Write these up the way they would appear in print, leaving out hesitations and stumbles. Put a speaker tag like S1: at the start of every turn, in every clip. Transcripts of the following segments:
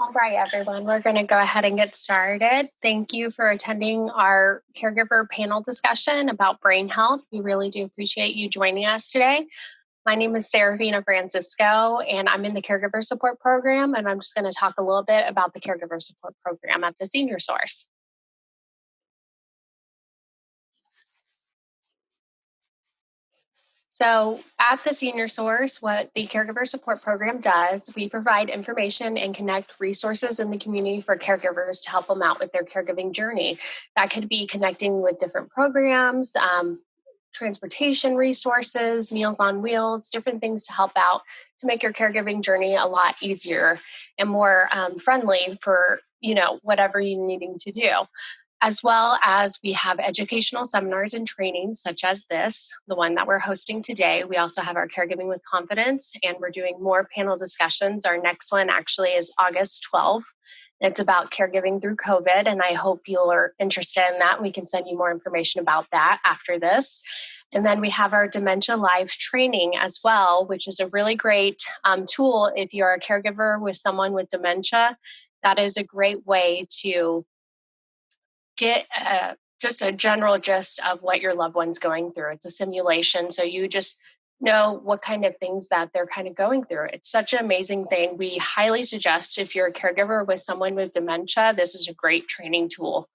S1: All right, everyone, we're going to go ahead and get started. Thank you for attending our caregiver panel discussion about brain health. We really do appreciate you joining us today. My name is Serafina Francisco, and I'm in the Caregiver Support Program, and I'm just going to talk a little bit about the Caregiver Support Program at the Senior Source. So at the Senior Source, what the Caregiver Support Program does, we provide information and connect resources in the community for caregivers to help them out with their caregiving journey. That could be connecting with different programs, transportation resources, Meals on Wheels, different things to help out to make your caregiving journey a lot easier and more friendly for, whatever you're needing to do. As well as we have educational seminars and trainings such as this, the one that we're hosting today. We also have our Caregiving with Confidence, and we're doing more panel discussions. Our next one actually is August 12th. It's about caregiving through COVID, and I hope you're interested in that. We can send you more information about that after this. And then we have our Dementia Live training as well, which is a really great tool if you're a caregiver with someone with dementia. That is a great way to get just a general gist of what your loved one's going through. It's a simulation, so you just know what kind of things that they're kind of going through. It's such an amazing thing. We highly suggest if you're a caregiver with someone with dementia, this is a great training tool.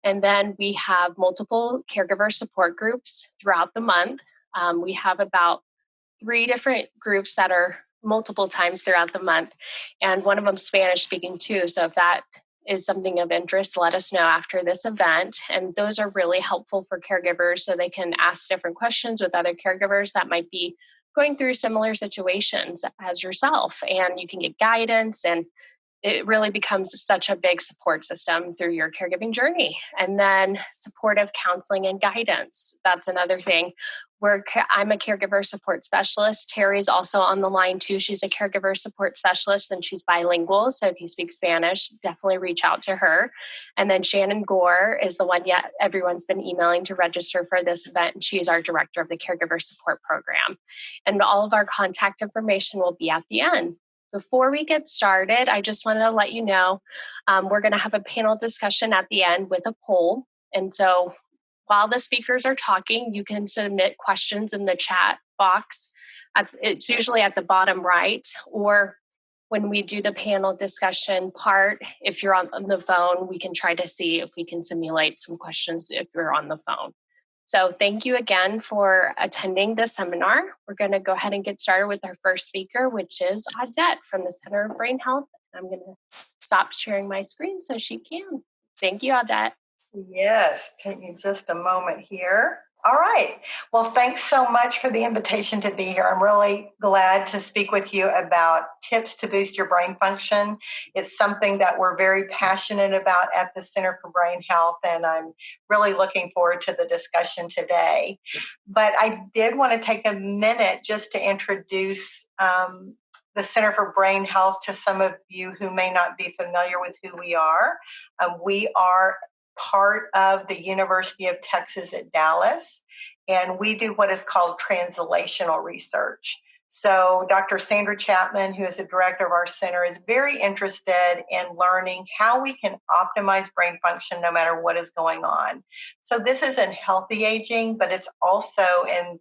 S1: And then we have multiple caregiver support groups throughout the month. We have about 3 different groups that are multiple times throughout the month, and one of them Spanish speaking too. So if that is something of interest, let us know after this event. And those are really helpful for caregivers so they can ask different questions with other caregivers that might be going through similar situations as yourself. And you can get guidance, and it really becomes such a big support system through your caregiving journey. And then supportive counseling and guidance. That's another thing. I'm a caregiver support specialist. Terry's also on the line too. She's a caregiver support specialist, and she's bilingual. So if you speak Spanish, definitely reach out to her. And then Shannon Gore is the one everyone's been emailing to register for this event. And she's our director of the caregiver support program. And all of our contact information will be at the end. Before we get started, I just wanted to let you know we're going to have a panel discussion at the end with a poll. And so while the speakers are talking, you can submit questions in the chat box. It's usually at the bottom right, or when we do the panel discussion part, if you're on the phone, we can try to see if we can simulate some questions if you're on the phone. So thank you again for attending this seminar. We're going to go ahead and get started with our first speaker, which is Audette from the Center of Brain Health. I'm going to stop sharing my screen so she can. Thank you, Audette.
S2: Yes, take me just a moment here. All right. Well, thanks so much for the invitation to be here. I'm really glad to speak with you about tips to boost your brain function. It's something that we're very passionate about at the Center for Brain Health, and I'm really looking forward to the discussion today. But I did want to take a minute just to introduce the Center for Brain Health to some of you who may not be familiar with who we are. We are part of the University of Texas at Dallas, and we do what is called translational research. So Dr. Sandra Chapman, who is the director of our center, is very interested in learning how we can optimize brain function no matter what is going on. So this is in healthy aging, but it's also in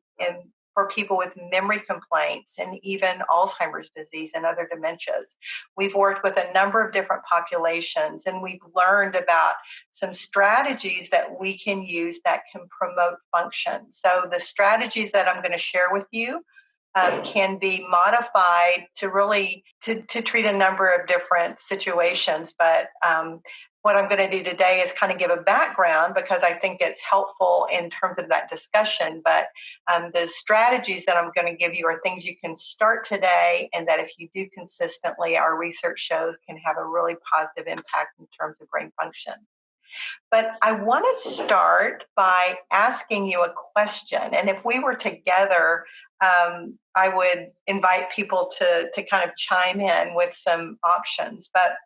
S2: for people with memory complaints and even Alzheimer's disease and other dementias. We've worked with a number of different populations, and we've learned about some strategies that we can use that can promote function. So the strategies that I'm going to share with you can be modified to really to treat a number of different situations. But what I'm going to do today is kind of give a background because I think it's helpful in terms of that discussion. But the strategies that I'm going to give you are things you can start today, and that if you do consistently, our research shows can have a really positive impact in terms of brain function. But I want to start by asking you a question. And if we were together, I would invite people to kind of chime in with some options. But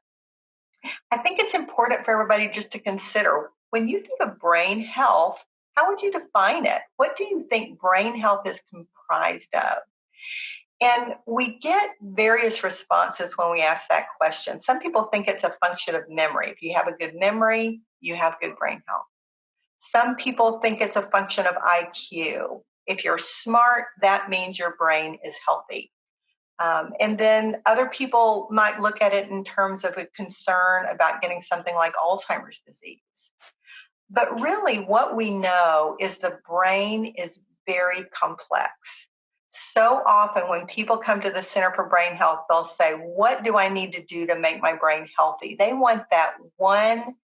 S2: I think it's important for everybody just to consider, when you think of brain health, how would you define it? What do you think brain health is comprised of? And we get various responses when we ask that question. Some people think it's a function of memory. If you have a good memory, you have good brain health. Some people think it's a function of IQ. If you're smart, that means your brain is healthy. And then other people might look at it in terms of a concern about getting something like Alzheimer's disease. But really, what we know is the brain is very complex. So often, when people come to the Center for Brain Health, they'll say, "What do I need to do to make my brain healthy?" They want that one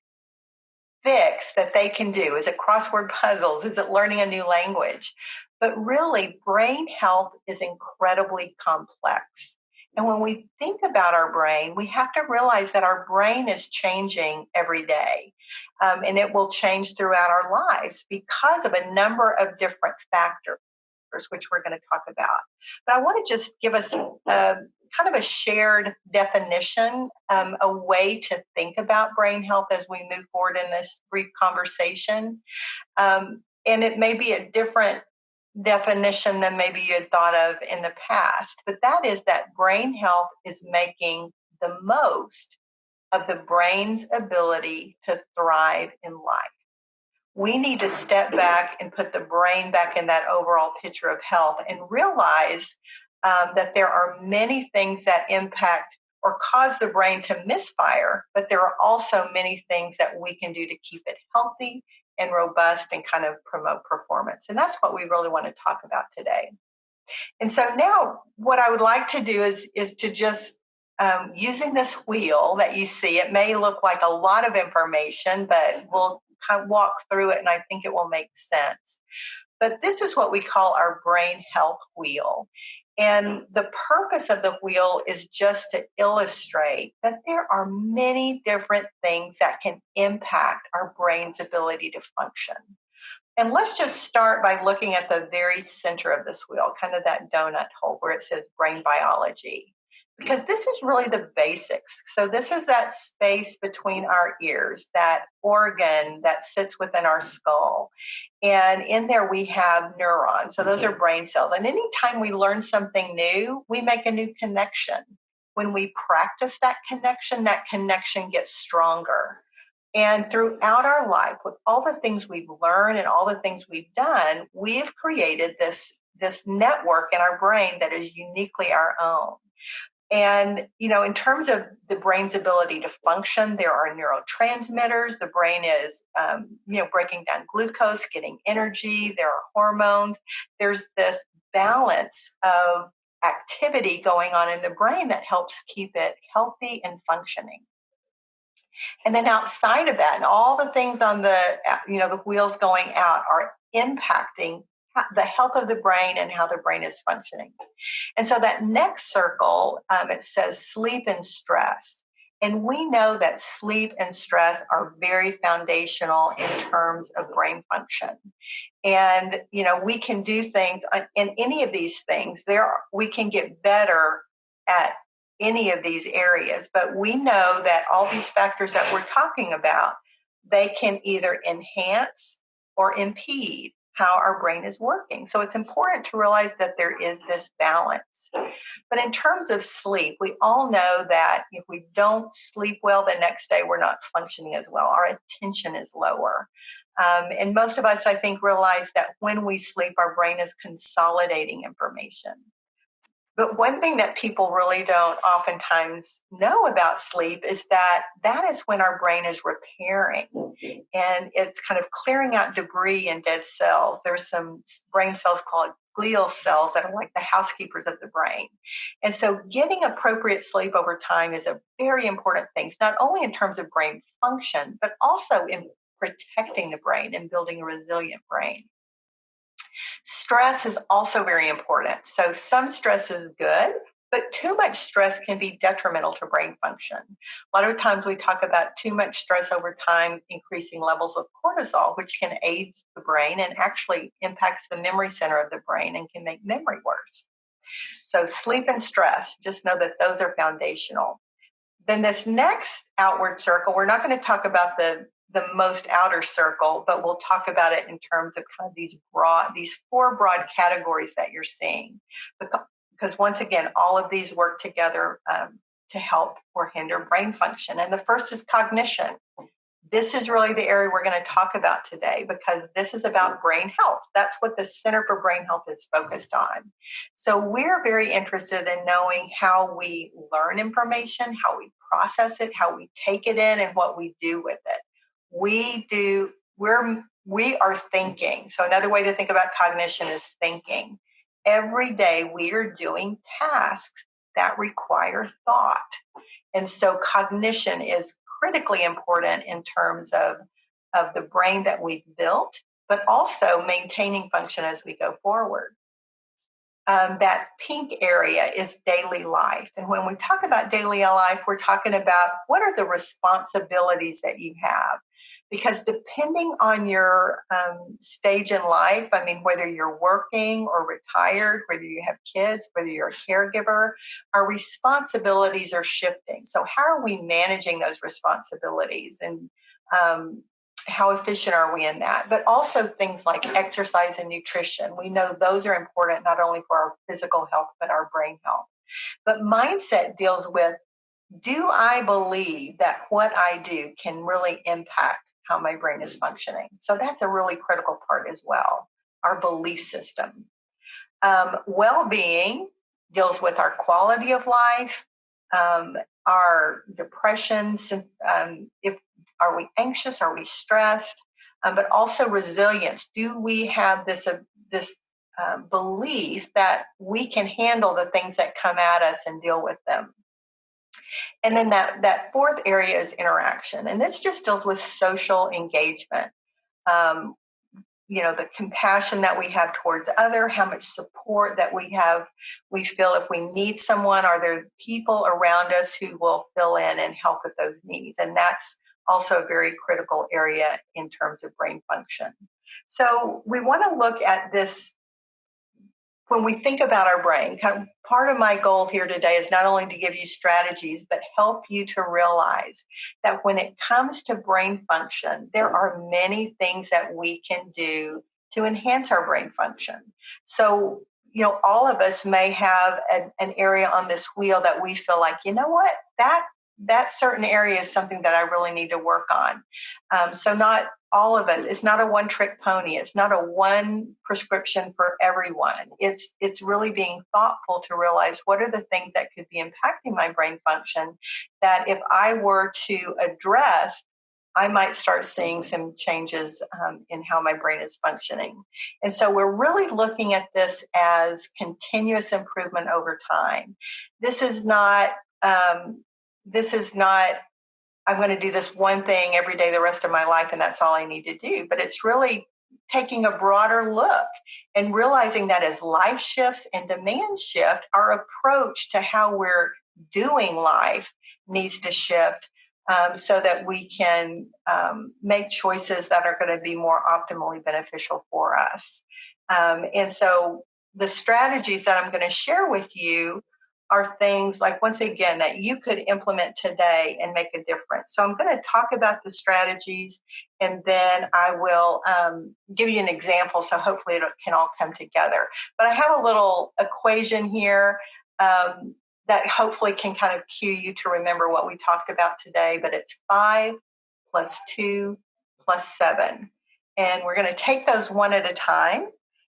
S2: fix that they can do. Is it crossword puzzles? Is it learning a new language? But really, brain health is incredibly complex. And when we think about our brain, we have to realize that our brain is changing every day. And it will change throughout our lives because of a number of different factors, which we're going to talk about. But I want to just give us kind of a shared definition, a way to think about brain health as we move forward in this brief conversation. And it may be a different definition than maybe you had thought of in the past, but that is that brain health is making the most of the brain's ability to thrive in life. We need to step back and put the brain back in that overall picture of health and realize that there are many things that impact or cause the brain to misfire, but there are also many things that we can do to keep it healthy and robust and kind of promote performance. And that's what we really want to talk about today. And so now what I would like to do is to just using this wheel that you see, it may look like a lot of information, but we'll kind of walk through it and I think it will make sense. But this is what we call our brain health wheel. And the purpose of the wheel is just to illustrate that there are many different things that can impact our brain's ability to function. And let's just start by looking at the very center of this wheel, kind of that donut hole where it says brain biology, because this is really the basics. So this is that space between our ears, that organ that sits within our skull. And in there we have neurons. So those are brain cells. And anytime we learn something new, we make a new connection. When we practice that connection gets stronger. And throughout our life, with all the things we've learned and all the things we've done, we've created this network in our brain that is uniquely our own. And, in terms of the brain's ability to function, there are neurotransmitters. The brain is, breaking down glucose, getting energy. There are hormones. There's this balance of activity going on in the brain that helps keep it healthy and functioning. And then outside of that, and all the things on the wheels going out are impacting the health of the brain and how the brain is functioning. And so that next circle, it says sleep and stress. And we know that sleep and stress are very foundational in terms of brain function. And, we can do things in any of these things. We can get better at any of these areas, but we know that all these factors that we're talking about, they can either enhance or impede how our brain is working. So it's important to realize that there is this balance. But in terms of sleep, we all know that if we don't sleep well the next day, we're not functioning as well. Our attention is lower. And most of us, I think, realize that when we sleep, our brain is consolidating information. But one thing that people really don't oftentimes know about sleep is that is when our brain is repairing and it's kind of clearing out debris and dead cells. There's some brain cells called glial cells that are like the housekeepers of the brain. And so getting appropriate sleep over time is a very important thing, not only in terms of brain function, but also in protecting the brain and building a resilient brain. Stress is also very important. So some stress is good, but too much stress can be detrimental to brain function. A lot of times we talk about too much stress over time, increasing levels of cortisol, which can aid the brain and actually impacts the memory center of the brain and can make memory worse. So sleep and stress, just know that those are foundational. Then this next outward circle, we're not going to talk about the most outer circle, but we'll talk about it in terms of kind of these four broad categories that you're seeing. because once again, all of these work together to help or hinder brain function. And the first is cognition. This is really the area we're going to talk about today because this is about brain health. That's what the Center for Brain Health is focused on. So we're very interested in knowing how we learn information, how we process it, how we take it in, and what we do with it. We are thinking. So another way to think about cognition is thinking. Every day we are doing tasks that require thought. And so cognition is critically important in terms of the brain that we've built, but also maintaining function as we go forward. That pink area is daily life. And when we talk about daily life, we're talking about what are the responsibilities that you have. Because depending on your stage in life, I mean, whether you're working or retired, whether you have kids, whether you're a caregiver, our responsibilities are shifting. So how are we managing those responsibilities, and how efficient are we in that? But also things like exercise and nutrition. We know those are important not only for our physical health, but our brain health. But mindset deals with, do I believe that what I do can really impact how my brain is functioning? So that's a really critical part as well, our belief system. Well-being deals with our quality of life, our depression, if are we anxious, are we stressed, but also resilience. Do we have this belief that we can handle the things that come at us and deal with them? And then that fourth area is interaction. And this just deals with social engagement. The compassion that we have towards other, how much support that we have. We feel if we need someone, are there people around us who will fill in and help with those needs? And that's also a very critical area in terms of brain function. So we want to look at this. When we think about our brain, part of my goal here today is not only to give you strategies, but help you to realize that when it comes to brain function, there are many things that we can do to enhance our brain function. So, all of us may have an area on this wheel that we feel like, you know what, that certain area is something that I really need to work on. So not all of us. It's not a one-trick pony. It's not a one prescription for everyone. It's really being thoughtful to realize what are the things that could be impacting my brain function that if I were to address, I might start seeing some changes in how my brain is functioning. And so we're really looking at this as continuous improvement over time. This is not I'm going to do this one thing every day the rest of my life and that's all I need to do. But it's really taking a broader look and realizing that as life shifts and demands shift, our approach to how we're doing life needs to shift so that we can make choices that are going to be more optimally beneficial for us. And so the strategies that I'm going to share with you are things like, once again, that you could implement today and make a difference. So I'm going to talk about the strategies, and then I will give you an example, so hopefully it can all come together. But I have a little equation here that hopefully can kind of cue you to remember what we talked about today, but it's 5 plus 2 plus 7. And we're going to take those one at a time.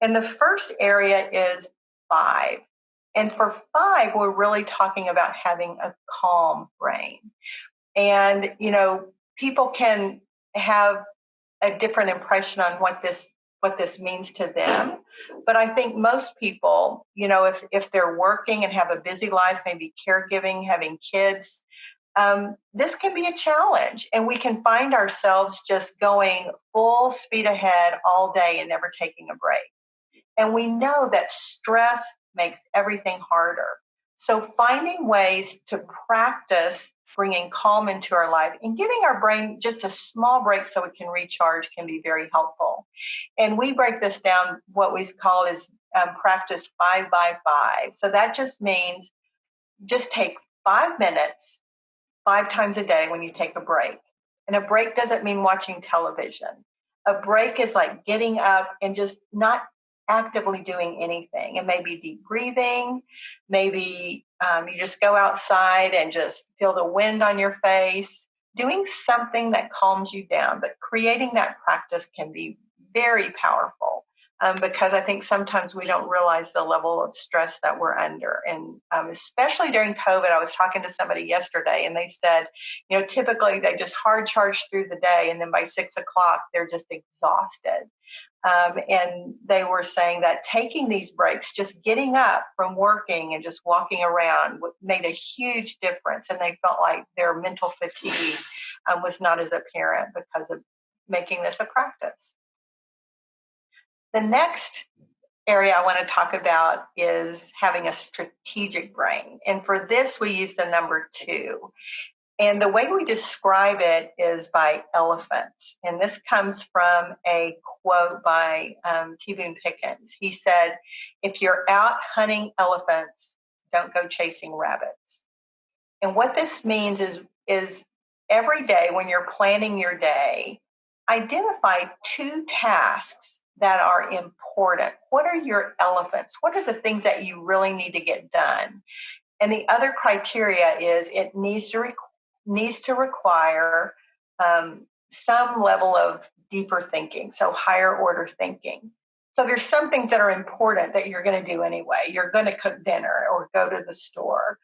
S2: And the first area is 5. And for 5, we're really talking about having a calm brain. And, people can have a different impression on what this means to them. But I think most people, if they're working and have a busy life, maybe caregiving, having kids, this can be a challenge. And we can find ourselves just going full speed ahead all day and never taking a break. And we know that stress makes everything harder. So finding ways to practice bringing calm into our life and giving our brain just a small break so it can recharge can be very helpful. And we break this down, what we call is practice 5 by 5. So that just means just take 5 minutes, 5 times a day when you take a break. And a break doesn't mean watching television. A break is like getting up and just not actively doing anything. It may be deep breathing, maybe you just go outside and just feel the wind on your face, doing something that calms you down. But creating that practice can be very powerful. Because I think sometimes we don't realize the level of stress that we're under. And especially during COVID, I was talking to somebody yesterday and they said, typically they just hard charge through the day. And then by 6 o'clock, they're just exhausted. And they were saying that taking these breaks, just getting up from working and just walking around made a huge difference. And they felt like their mental fatigue was not as apparent because of making this a practice. The next area I want to talk about is having a strategic brain. And for this, we use the number 2. And the way we describe it is by elephants. And this comes from a quote by T. Boone Pickens. He said, "If you're out hunting elephants, don't go chasing rabbits." And what this means is every day when you're planning your day, identify 2 tasks that are important. What are your elephants? What are the things that you really need to get done? And the other criteria is it needs to require some level of deeper thinking, so higher order thinking. So there's some things that are important that you're going to do anyway. You're going to cook dinner or go to the store,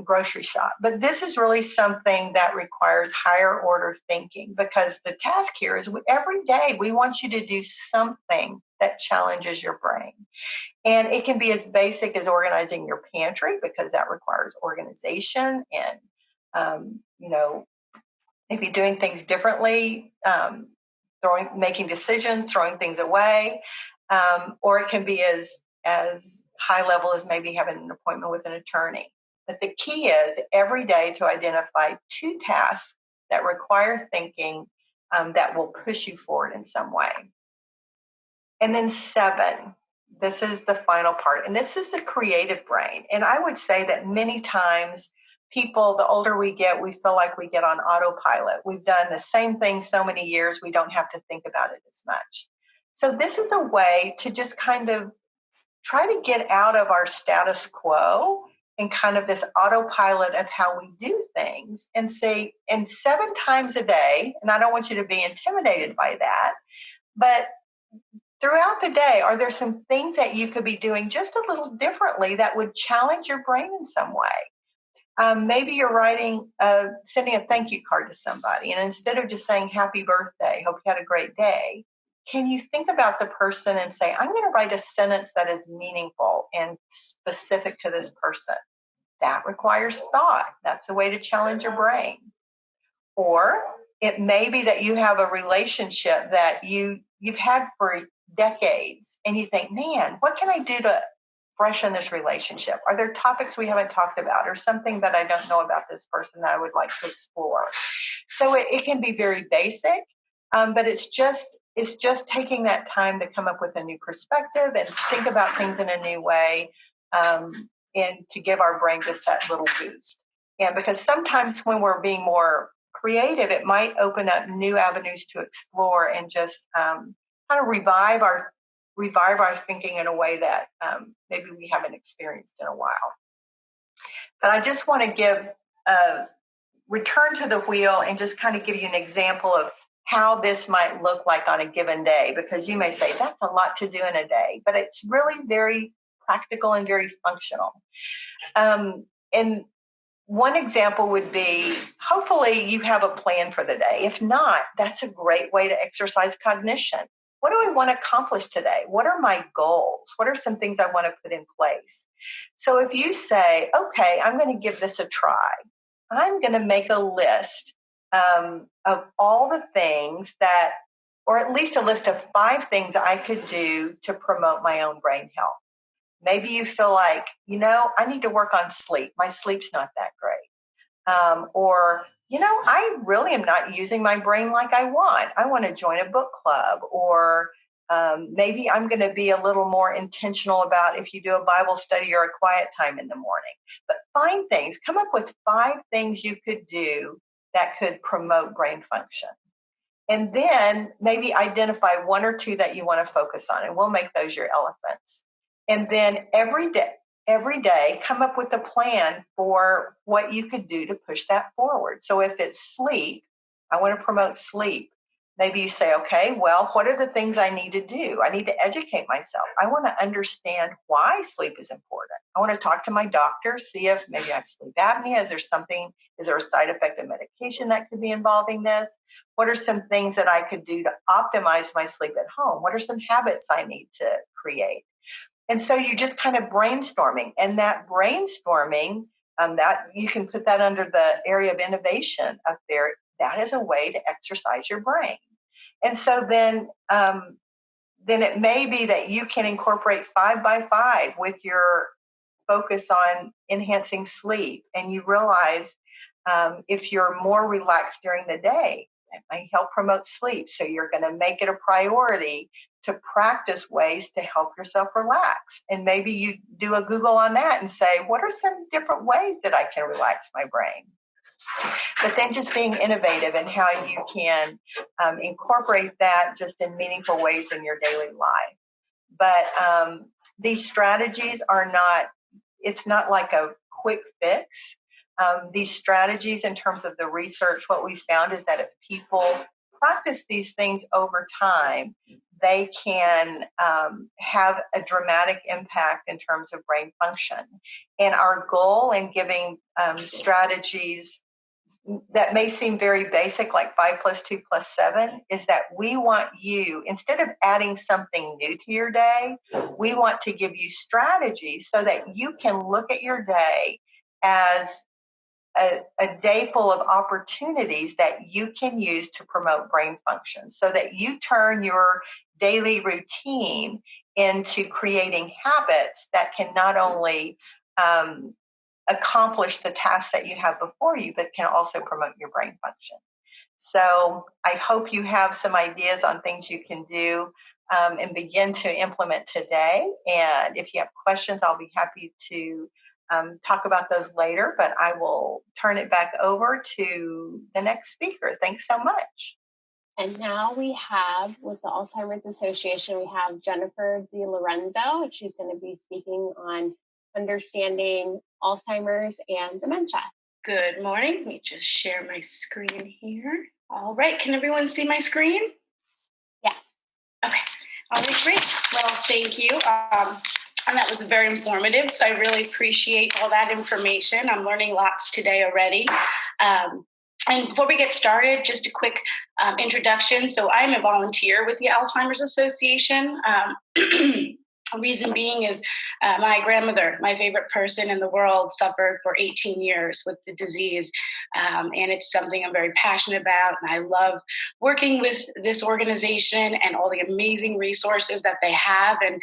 S2: grocery shop. But this is really something that requires higher order thinking, because the task here is every day we want you to do something that challenges your brain. And it can be as basic as organizing your pantry, because that requires organization and, maybe doing things differently, making decisions, throwing things away. Or it can be as high level as maybe having an appointment with an attorney. But the key is every day to identify 2 tasks that require thinking that will push you forward in some way. And then 7, this is the final part, and this is the creative brain. And I would say that many times people, the older we get, we feel like we get on autopilot. We've done the same thing so many years, we don't have to think about it as much. So this is a way to just kind of try to get out of our status quo and kind of this autopilot of how we do things, and say, and 7 times a day, and I don't want you to be intimidated by that, but throughout the day, are there some things that you could be doing just a little differently that would challenge your brain in some way? Maybe you're sending a thank you card to somebody, and instead of just saying happy birthday, hope you had a great day, can you think about the person and say, I'm going to write a sentence that is meaningful and specific to this person? That requires thought. That's a way to challenge your brain. Or it may be that you have a relationship that you've had for decades, and you think, man, what can I do to freshen this relationship? Are there topics we haven't talked about, or something that I don't know about this person that I would like to explore? So it can be very basic, but it's just taking that time to come up with a new perspective and think about things in a new way, and to give our brain just that little boost. And because sometimes when we're being more creative, it might open up new avenues to explore and just kind of revive our thinking in a way that maybe we haven't experienced in a while. But I just want to give return to the wheel and just kind of give you an example of how this might look like on a given day, because you may say that's a lot to do in a day, but it's really very practical and very functional. And one example would be, hopefully you have a plan for the day. If not, that's a great way to exercise cognition. What do I want to accomplish today? What are my goals? What are some things I want to put in place? So if you say, okay, I'm going to give this a try, I'm going to make a list of all the things that, or at least a list of 5 things I could do to promote my own brain health. Maybe you feel like, I need to work on sleep. My sleep's not that great. Or, I really am not using my brain like I want. I want to join a book club. Or maybe I'm going to be a little more intentional about if you do a Bible study or a quiet time in the morning. But find things, come up with 5 things you could do that could promote brain function. And then maybe identify one or two that you want to focus on, and we'll make those your elephants. And then every day, come up with a plan for what you could do to push that forward. So if it's sleep, I want to promote sleep. Maybe you say, okay, well, what are the things I need to do? I need to educate myself. I want to understand why sleep is important. I want to talk to my doctor, see if maybe I have sleep apnea. Is there a side effect of medication that could be involving this? What are some things that I could do to optimize my sleep at home? What are some habits I need to create? And so you just kind of brainstorming, and that brainstorming, that you can put that under the area of innovation up there. That is a way to exercise your brain. And so then it may be that you can incorporate 5 by 5 with your focus on enhancing sleep, and you realize if you're more relaxed during the day, that may help promote sleep. So you're going to make it a priority to practice ways to help yourself relax. And maybe you do a Google on that and say, what are some different ways that I can relax my brain? But then just being innovative in how you can incorporate that just in meaningful ways in your daily life. But these strategies it's not like a quick fix. These strategies, in terms of the research, what we found is that if people practice these things over time, they can have a dramatic impact in terms of brain function. And our goal in giving strategies that may seem very basic, like 5+2+7, is that we want you, instead of adding something new to your day, we want to give you strategies so that you can look at your day as a day full of opportunities that you can use to promote brain function, so that you turn your daily routine into creating habits that can not only accomplish the tasks that you have before you, but can also promote your brain function. So I hope you have some ideas on things you can do and begin to implement today. And if you have questions, I'll be happy to talk about those later, but I will turn it back over to the next speaker. Thanks so much.
S1: And now we have, with the Alzheimer's Association, we have Jennifer DiLorenzo, and she's going to be speaking on understanding Alzheimer's and dementia.
S3: Good morning. Let me just share my screen here. All right. Can everyone see my screen?
S1: Yes.
S3: Okay. All right, great. Well, thank you. And that was very informative, so I really appreciate all that information. I'm learning lots today already. And before we get started, just a quick introduction. So I'm a volunteer with the Alzheimer's Association. Reason being is my grandmother, my favorite person in the world, suffered for 18 years with the disease. And it's something I'm very passionate about. And I love working with this organization and all the amazing resources that they have. And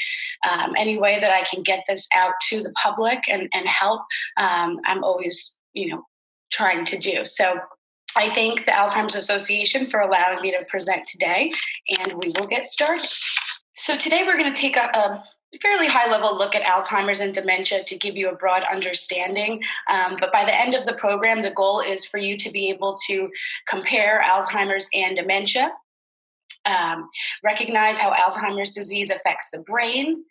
S3: any way that I can get this out to the public and help, I'm always, trying to do. So I thank the Alzheimer's Association for allowing me to present today, and we will get started. So today we're going to take a fairly high-level look at Alzheimer's and dementia to give you a broad understanding. But by the end of the program, the goal is for you to be able to compare Alzheimer's and dementia, recognize how Alzheimer's disease affects the brain,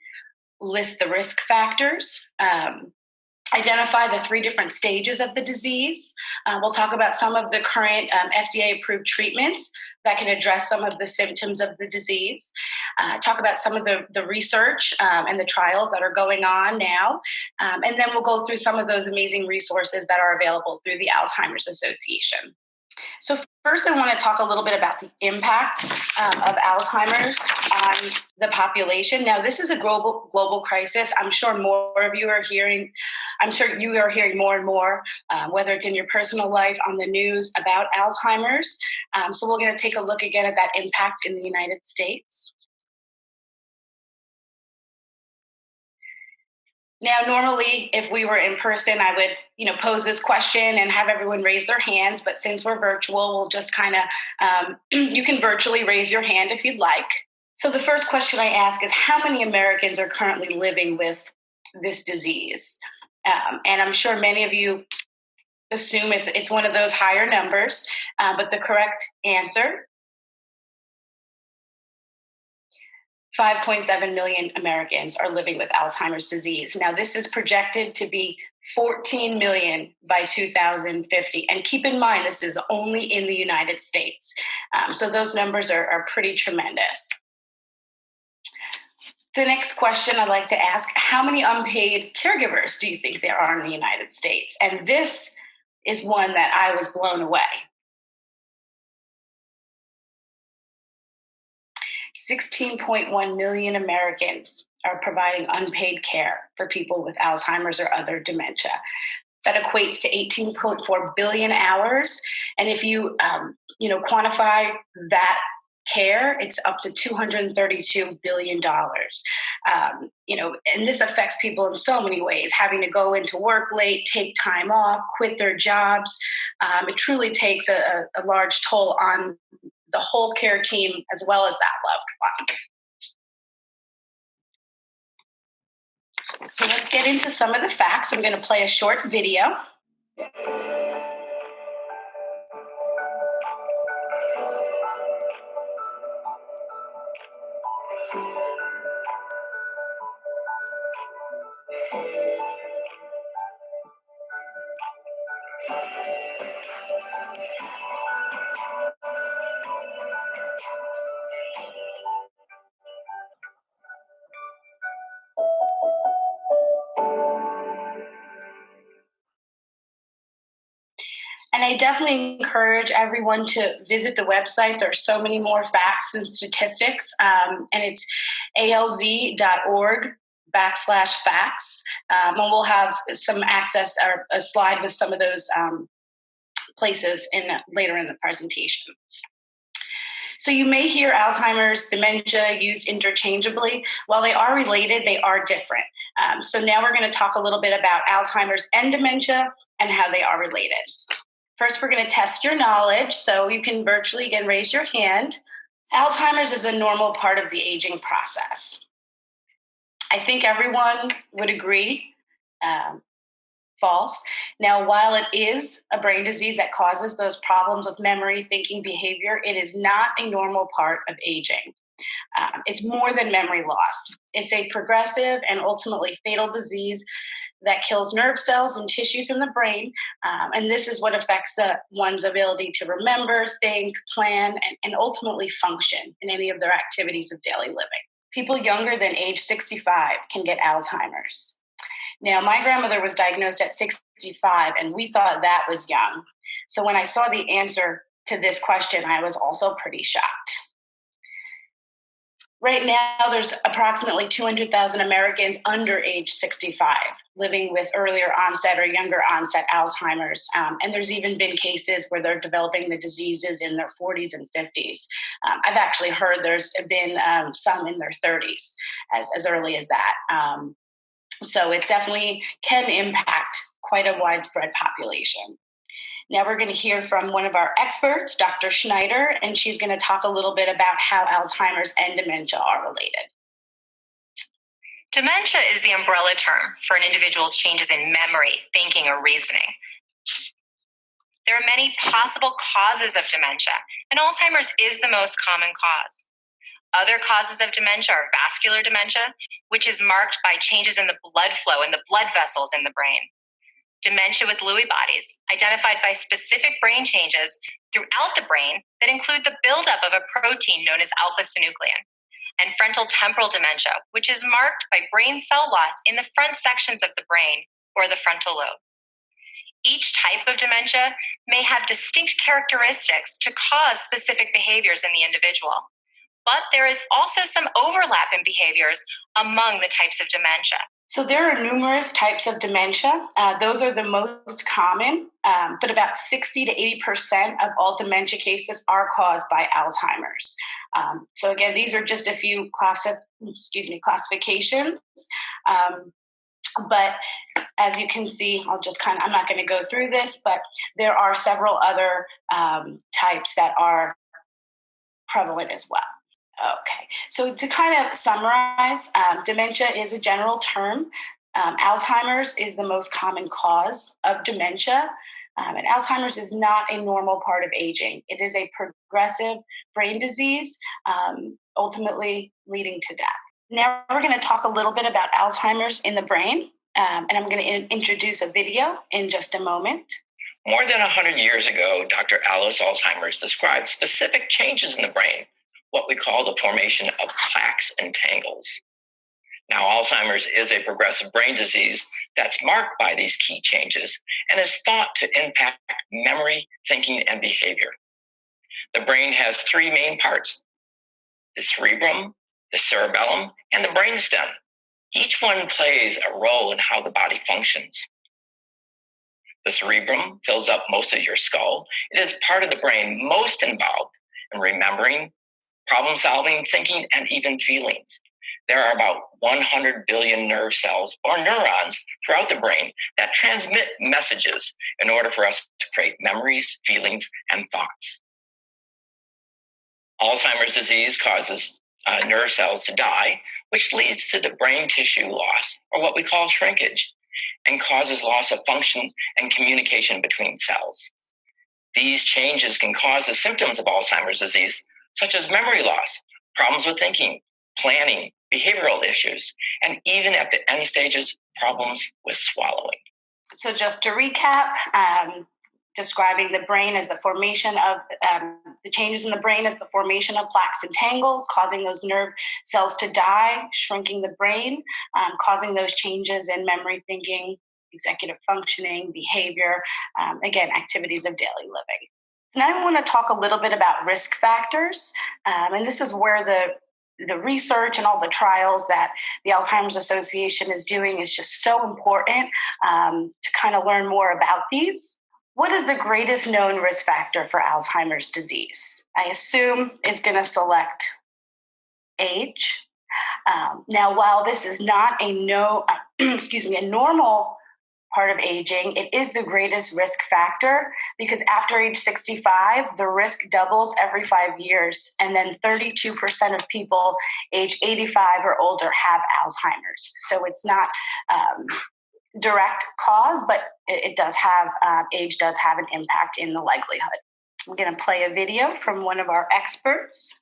S3: list the risk factors, identify the 3 different stages of the disease. We'll talk about some of the current FDA-approved treatments that can address some of the symptoms of the disease. Talk about some of the research and the trials that are going on now. And then we'll go through some of those amazing resources that are available through the Alzheimer's Association. So first, I want to talk a little bit about the impact of Alzheimer's on the population. Now, this is a global crisis. I'm sure more of you are hearing. I'm sure you are hearing more and more, whether it's in your personal life, on the news, about Alzheimer's. So we're going to take a look again at that impact in the United States. Now, normally, if we were in person, I would, pose this question and have everyone raise their hands. But since we're virtual, we'll just kind of, you can virtually raise your hand if you'd like. So the first question I ask is, how many Americans are currently living with this disease? And I'm sure many of you assume it's one of those higher numbers. But the correct answer 5.7 million Americans are living with Alzheimer's disease. Now, this is projected to be 14 million by 2050. And keep in mind, this is only in the United States. So those numbers are pretty tremendous. The next question I'd like to ask, how many unpaid caregivers do you think there are in the United States? And this is one that I was blown away. 16.1 million Americans are providing unpaid care for people with Alzheimer's or other dementia. That equates to 18.4 billion hours. And if you, quantify that care, it's up to $232 billion. And this affects people in so many ways, having to go into work late, take time off, quit their jobs. It truly takes a large toll on the whole care team as well as that loved one. So let's get into some of the facts. I'm going to play a short video. And I definitely encourage everyone to visit the website. There's so many more facts and statistics, and it's alz.org/facts. And we'll have some access or a slide with some of those places later in the presentation. So you may hear Alzheimer's, dementia used interchangeably. While they are related, they are different. So now we're going to talk a little bit about Alzheimer's and dementia and how they are related. First, we're going to test your knowledge. So you can virtually, again, raise your hand. Alzheimer's is a normal part of the aging process. I think everyone would agree. False. Now, while it is a brain disease that causes those problems of memory, thinking, behavior, it is not a normal part of aging. It's more than memory loss. It's a progressive and ultimately fatal disease that kills nerve cells and tissues in the brain. And this is what affects one's ability to remember, think, plan, and ultimately function in any of their activities of daily living. People younger than age 65 can get Alzheimer's. Now, my grandmother was diagnosed at 65, and we thought that was young. So when I saw the answer to this question, I was also pretty shocked. Right now, there's approximately 200,000 Americans under age 65 living with earlier onset or younger onset Alzheimer's. And there's even been cases where they're developing the diseases in their 40s and 50s. I've actually heard there's been some in their 30s as early as that. So it definitely can impact quite a widespread population. Now we're going to hear from one of our experts, Dr. Schneider, and she's going to talk a little bit about how Alzheimer's and dementia are related.
S4: Dementia is the umbrella term for an individual's changes in memory, thinking, or reasoning. There are many possible causes of dementia, and Alzheimer's is the most common cause. Other causes of dementia are vascular dementia, which is marked by changes in the blood flow in the blood vessels in the brain. Dementia with Lewy bodies, identified by specific brain changes throughout the brain that include the buildup of a protein known as alpha-synuclein. And frontal temporal dementia, which is marked by brain cell loss in the front sections of the brain, or the frontal lobe. Each type of dementia may have distinct characteristics to cause specific behaviors in the individual. But there is also some overlap in behaviors among the types of dementia.
S3: So there are numerous types of dementia. Those are the most common, but about 60 to 80% of all dementia cases are caused by Alzheimer's. So again, these are just a few classifications. But as you can see, I'm not going to go through this, but there are several other types that are prevalent as well. Okay, so to kind of summarize, dementia is a general term. Alzheimer's is the most common cause of dementia. And Alzheimer's is not a normal part of aging. It is a progressive brain disease, ultimately leading to death. Now we're going to talk a little bit about Alzheimer's in the brain, and I'm going to introduce a video in just a moment.
S4: More than 100 years ago, Dr. Alice Alzheimer's described specific changes in the brain, what we call the formation of plaques and tangles. Now, Alzheimer's is a progressive brain disease that's marked by these key changes and is thought to impact memory, thinking, and behavior. The brain has three main parts: the cerebrum, the cerebellum, and the brainstem. Each one plays a role in how the body functions. The cerebrum fills up most of your skull. It is part of the brain most involved in remembering, problem solving, thinking, and even feelings. There are about 100 billion nerve cells or neurons throughout the brain that transmit messages in order for us to create memories, feelings, and thoughts. Alzheimer's disease causes nerve cells to die, which leads to the brain tissue loss, or what we call shrinkage, and causes loss of function and communication between cells. These changes can cause the symptoms of Alzheimer's disease, such as memory loss, problems with thinking, planning, behavioral issues, and even at the end stages, problems with swallowing.
S3: So just to recap, describing the brain as the formation of the changes in the brain as the formation of plaques and tangles, causing those nerve cells to die, shrinking the brain, causing those changes in memory, thinking, executive functioning, behavior, again, activities of daily living. Now I want to talk a little bit about risk factors, and this is where the research and all the trials that the Alzheimer's Association is doing is just so important to kind of learn more about these. What is the greatest known risk factor for Alzheimer's disease? I assume is going to select age. Now, while this is not a normal part of aging, it is the greatest risk factor because after age 65, the risk doubles every 5 years. And then 32% of people age 85 or older have Alzheimer's. So it's not direct cause, but it does have, age does have an impact in the likelihood. I'm going to play a video from one of our experts.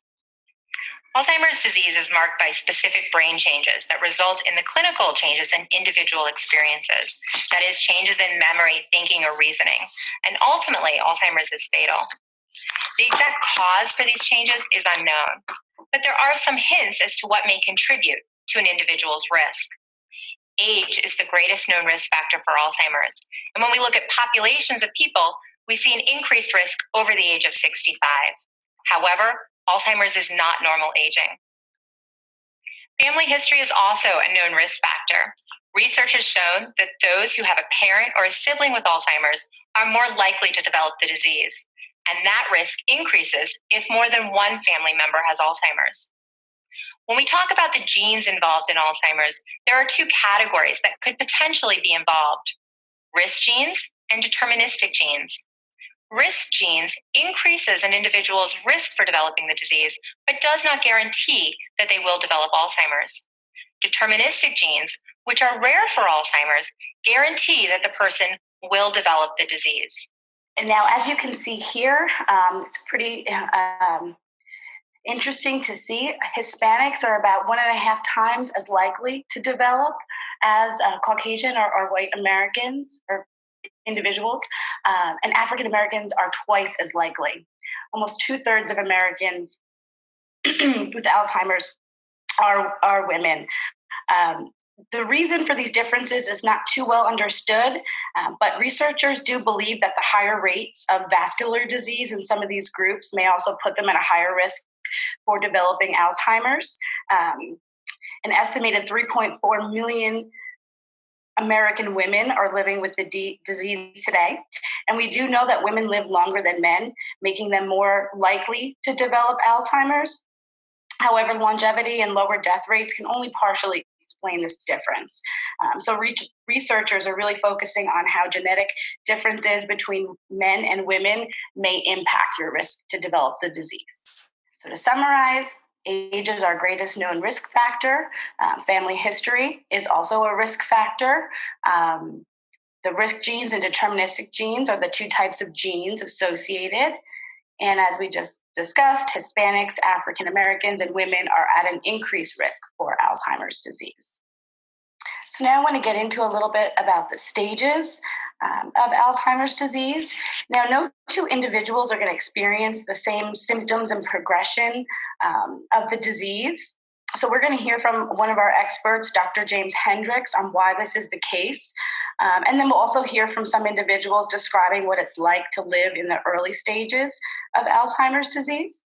S4: Alzheimer's disease is marked by specific brain changes that result in the clinical changes in individual experiences, that is, changes in memory, thinking, or reasoning. And ultimately, Alzheimer's is fatal. The exact cause for these changes is unknown, but there are some hints as to what may contribute to an individual's risk. Age is the greatest known risk factor for Alzheimer's. And when we look at populations of people, we see an increased risk over the age of 65. However, Alzheimer's is not normal aging. Family history is also a known risk factor. Research has shown that those who have a parent or a sibling with Alzheimer's are more likely to develop the disease, and that risk increases if more than one family member has Alzheimer's. When we talk about the genes involved in Alzheimer's, there are two categories that could potentially be involved: risk genes and deterministic genes. Risk genes increases an individual's risk for developing the disease, but does not guarantee that they will develop Alzheimer's. Deterministic genes, which are rare for Alzheimer's, guarantee that the person will develop the disease.
S3: And now, as you can see here, it's pretty interesting to see. Hispanics are about 1.5 times as likely to develop as Caucasian or white Americans or individuals, and African Americans are twice as likely. Almost 2/3 of Americans with Alzheimer's are women. The reason for these differences is not too well understood, but researchers do believe that the higher rates of vascular disease in some of these groups may also put them at a higher risk for developing Alzheimer's. An estimated 3.4 million American women are living with the disease today. And we do know that women live longer than men, making them more likely to develop Alzheimer's. However, longevity and lower death rates can only partially explain this difference. So researchers are really focusing on how genetic differences between men and women may impact your risk to develop the disease. So to summarize, age is our greatest known risk factor. Family history is also a risk factor. The risk genes and deterministic genes are the two types of genes associated. And as we just discussed, Hispanics, African Americans, and women are at an increased risk for Alzheimer's disease. So now I want to get into a little bit about the stages of Alzheimer's disease. Now, no two individuals are going to experience the same symptoms and progression of the disease. So we're going to hear from one of our experts, Dr. James Hendricks, on why this is the case. And then we'll also hear from some individuals describing what it's like to live in the early stages of Alzheimer's disease.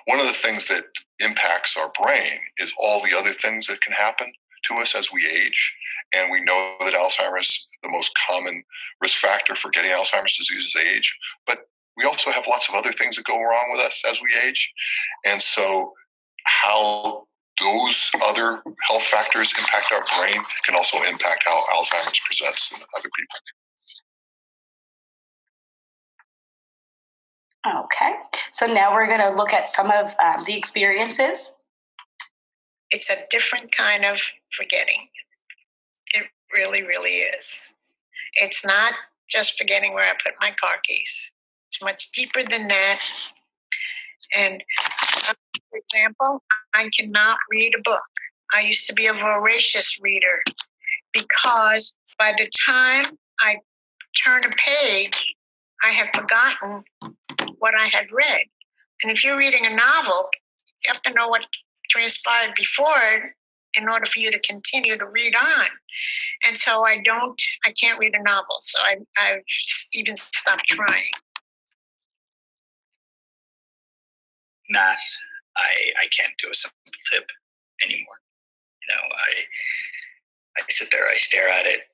S5: One of the things that impacts our brain is all the other things that can happen to us as we age. And we know that Alzheimer's, the most common risk factor for getting Alzheimer's disease is age. But we also have lots of other things that go wrong with us as we age. And so how those other health factors impact our brain can also impact how Alzheimer's presents in other people.
S3: Okay, so now we're going to look at some of the experiences.
S6: It's a different kind of forgetting. It really, really is. It's not just forgetting where I put my car keys. It's much deeper than that. And for example, I cannot read a book. I used to be a voracious reader because by the time I turn a page, I have forgotten what I had read. And if you're reading a novel, you have to know what transpired before in order for you to continue to read on. And so I can't read a novel. So I've even stopped trying.
S7: Math, I can't do a simple tip anymore. You know, I sit there, I stare at it.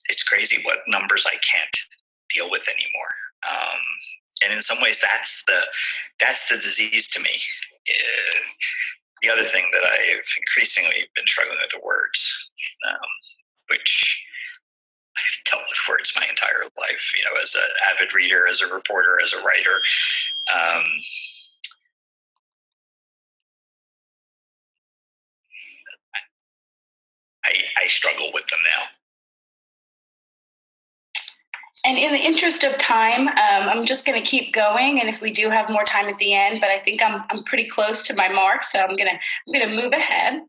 S7: It's crazy what numbers I can't deal with anymore. And in some ways, that's the disease to me. The other thing that I've increasingly been struggling with are words, which I've dealt with words my entire life. You know, as an avid reader, as a reporter, as a writer. I struggle with them now.
S3: And in the interest of time, I'm just going to keep going. And if we do have more time at the end, but I think I'm pretty close to my mark, so I'm gonna move ahead.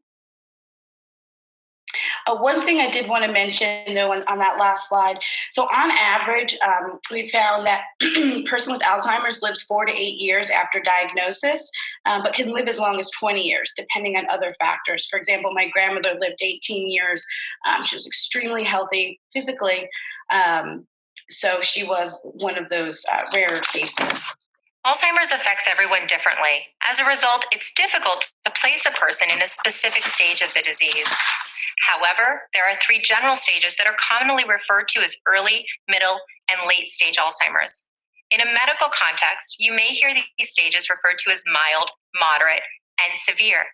S3: One thing I did want to mention, though, on that last slide. So on average, we found that a person with Alzheimer's lives 4 to 8 years after diagnosis, but can live as long as 20 years, depending on other factors. For example, my grandmother lived 18 years. She was extremely healthy physically. So she was one of those rare cases.
S4: Alzheimer's affects everyone differently. As a result, it's difficult to place a person in a specific stage of the disease. However, there are 3 general stages that are commonly referred to as early, middle, and late stage Alzheimer's. In a medical context, you may hear these stages referred to as mild, moderate, and severe.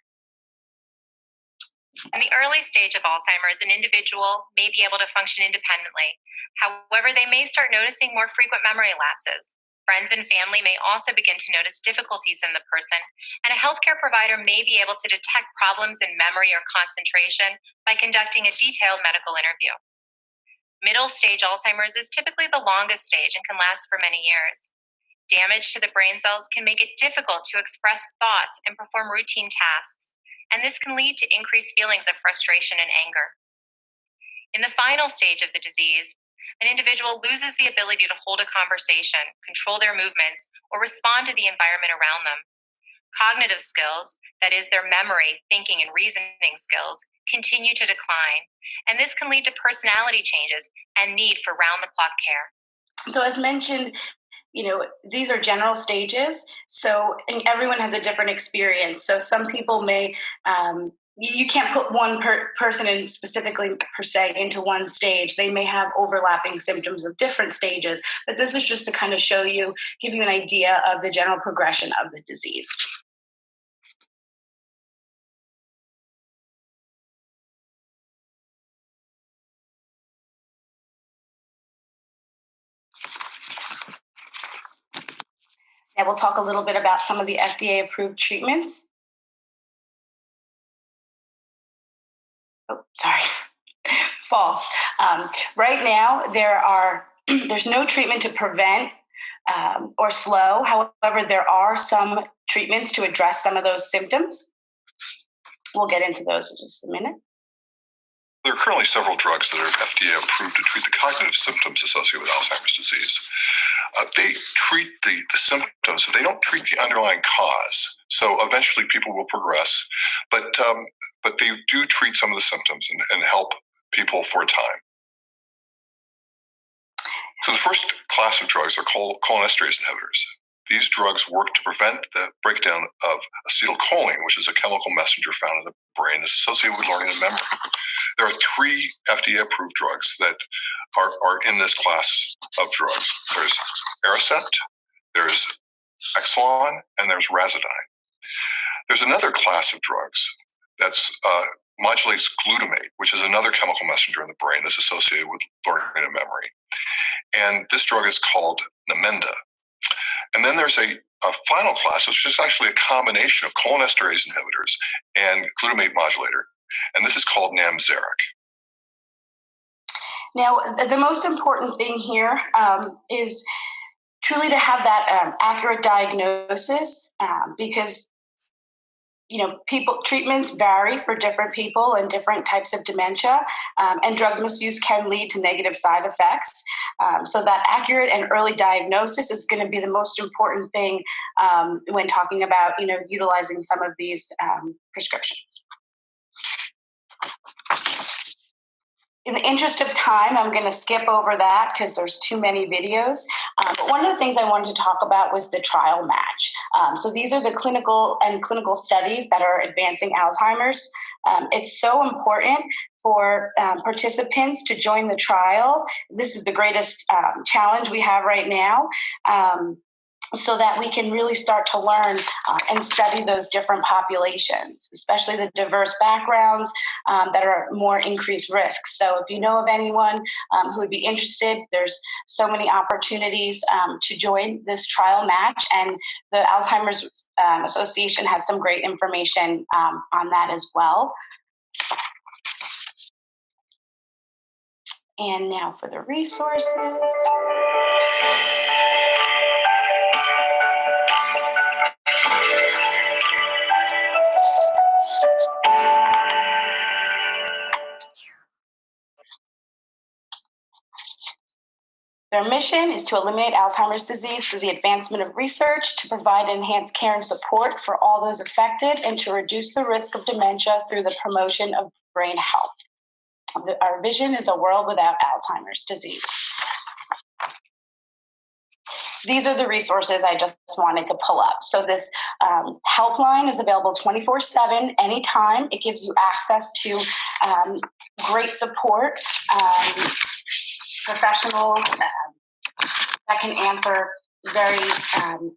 S4: In the early stage of Alzheimer's, an individual may be able to function independently. However, they may start noticing more frequent memory lapses. Friends and family may also begin to notice difficulties in the person, and a healthcare provider may be able to detect problems in memory or concentration by conducting a detailed medical interview. Middle stage Alzheimer's is typically the longest stage and can last for many years. Damage to the brain cells can make it difficult to express thoughts and perform routine tasks, and this can lead to increased feelings of frustration and anger. In the final stage of the disease, an individual loses the ability to hold a conversation, control their movements, or respond to the environment around them. Cognitive skills, that is, their memory, thinking, and reasoning skills, continue to decline, and this can lead to personality changes and need for round-the-clock care.
S3: So as mentioned, these are general stages, and everyone has a different experience. So some people may, you can't put one person in specifically per se into one stage. They may have overlapping symptoms of different stages, but this is just to kind of give you an idea of the general progression of the disease. Now we'll talk a little bit about some of the FDA-approved treatments. Oh, sorry. False. Right now, there's no treatment to prevent or slow. However, there are some treatments to address some of those symptoms. We'll get into those in just a minute.
S5: There are currently several drugs that are FDA approved to treat the cognitive symptoms associated with Alzheimer's disease. They treat the symptoms, but they don't treat the underlying cause. So eventually people will progress, but they do treat some of the symptoms and help people for a time. So the first class of drugs are called cholinesterase inhibitors. These drugs work to prevent the breakdown of acetylcholine, which is a chemical messenger found in the brain that's associated with learning and memory. There are 3 FDA-approved drugs that are in this class of drugs. There's Aricept, there's Exelon, and there's Razidine. There's another class of drugs that's modulates glutamate, which is another chemical messenger in the brain that's associated with learning and memory. And this drug is called Namenda. And then there's a final class, which is actually a combination of cholinesterase inhibitors and glutamate modulator. And this is called Namzaric.
S3: Now, the most important thing here is truly to have that accurate diagnosis because treatments vary for different people and different types of dementia, and drug misuse can lead to negative side effects. So that accurate and early diagnosis is going to be the most important thing when talking about, utilizing some of these prescriptions. In the interest of time, I'm going to skip over that because there's too many videos. But one of the things I wanted to talk about was the trial match. So these are the clinical studies that are advancing Alzheimer's. It's so important for participants to join the trial. This is the greatest challenge we have right now. So that we can really start to learn and study those different populations, especially the diverse backgrounds that are more increased risk. So if you know of anyone who would be interested, there's so many opportunities to join this trial match. And the Alzheimer's Association has some great information on that as well. And now for the resources. Their mission is to eliminate Alzheimer's disease through the advancement of research, to provide enhanced care and support for all those affected, and to reduce the risk of dementia through the promotion of brain health. Our vision is a world without Alzheimer's disease. These are the resources I just wanted to pull up. So this helpline is available 24/7, anytime. It gives you access to great support, professionals that can answer very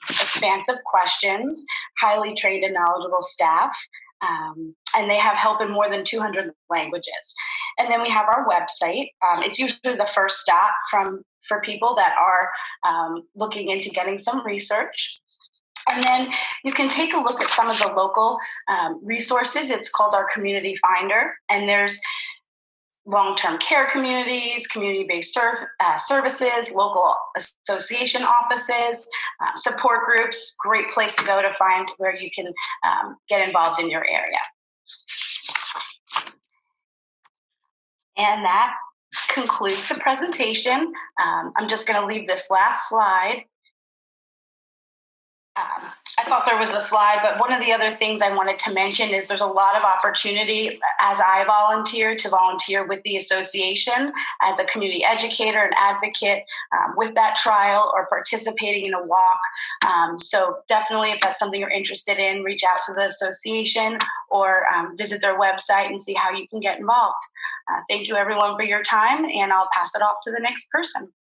S3: expansive questions, highly trained and knowledgeable staff, and they have help in more than 200 languages. And then we have our website. It's usually the first stop for people that are looking into getting some research. And then you can take a look at some of the local resources. It's called our Community Finder, and there's long-term care communities, community-based services, local association offices, support groups. Great place to go to find where you can get involved in your area. And that concludes the presentation. I'm just going to leave this last slide. I thought there was a slide, but one of the other things I wanted to mention is there's a lot of opportunity as I volunteer with the association as a community educator and advocate with that trial or participating in a walk. So definitely, if that's something you're interested in, reach out to the association or visit their website and see how you can get involved. Thank you everyone for your time, and I'll pass it off to the next person.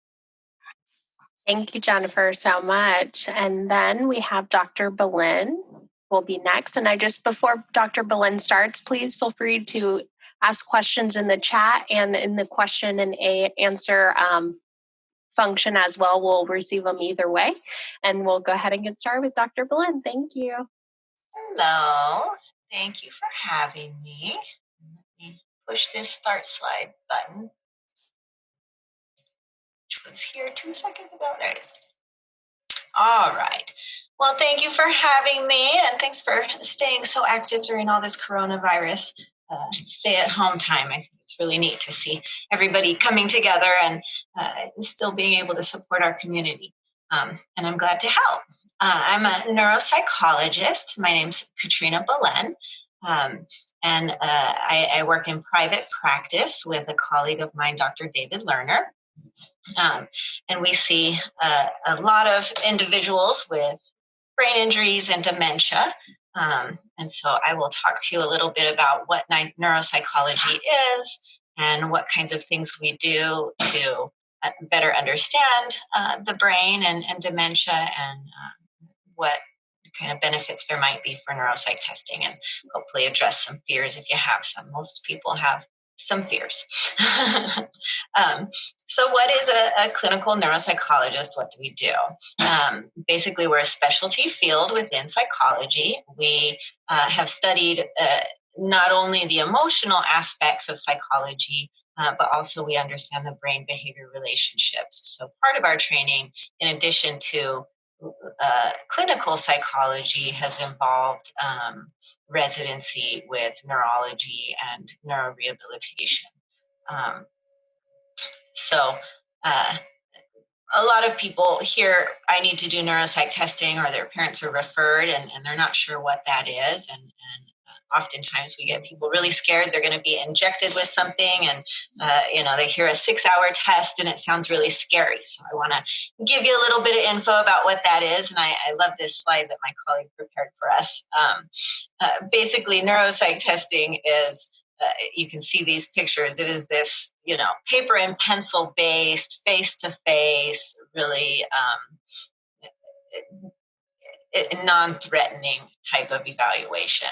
S1: Thank you, Jennifer, so much. And then we have Dr. Belen will be next. And before Dr. Belen starts, please feel free to ask questions in the chat and in the question and answer function as well. We'll receive them either way. And we'll go ahead and get started with Dr. Belen. Thank you.
S8: Hello. Thank you for having me. Let me push this start slide button. was here 2 seconds ago. There it is. All right. Well, thank you for having me, and thanks for staying so active during all this coronavirus stay-at-home time. I think it's really neat to see everybody coming together and still being able to support our community. And I'm glad to help. I'm a neuropsychologist. My name's Katrina Belen. And I work in private practice with a colleague of mine, Dr. David Lerner. And we see a lot of individuals with brain injuries and dementia. And so I will talk to you a little bit about what neuropsychology is and what kinds of things we do to better understand the brain and dementia, and what kind of benefits there might be for neuropsych testing, and hopefully address some fears if you have some. Most people have some fears. So what is a clinical neuropsychologist? What do we do? Basically, we're a specialty field within psychology. We have studied not only the emotional aspects of psychology, but also we understand the brain behavior relationships. So part of our training, in addition to clinical psychology, has involved residency with neurology and neurorehabilitation. So a lot of people hear, I need to do neuropsych testing, or their parents are referred, and they're not sure what that is. And oftentimes we get people really scared they're going to be injected with something, and they hear a 6-hour test and it sounds really scary. So I want to give you a little bit of info about what that is. And I love this slide that my colleague prepared for us. Basically, neuropsych testing is, you can see these pictures. It is this, paper and pencil based, face-to-face, really non-threatening type of evaluation.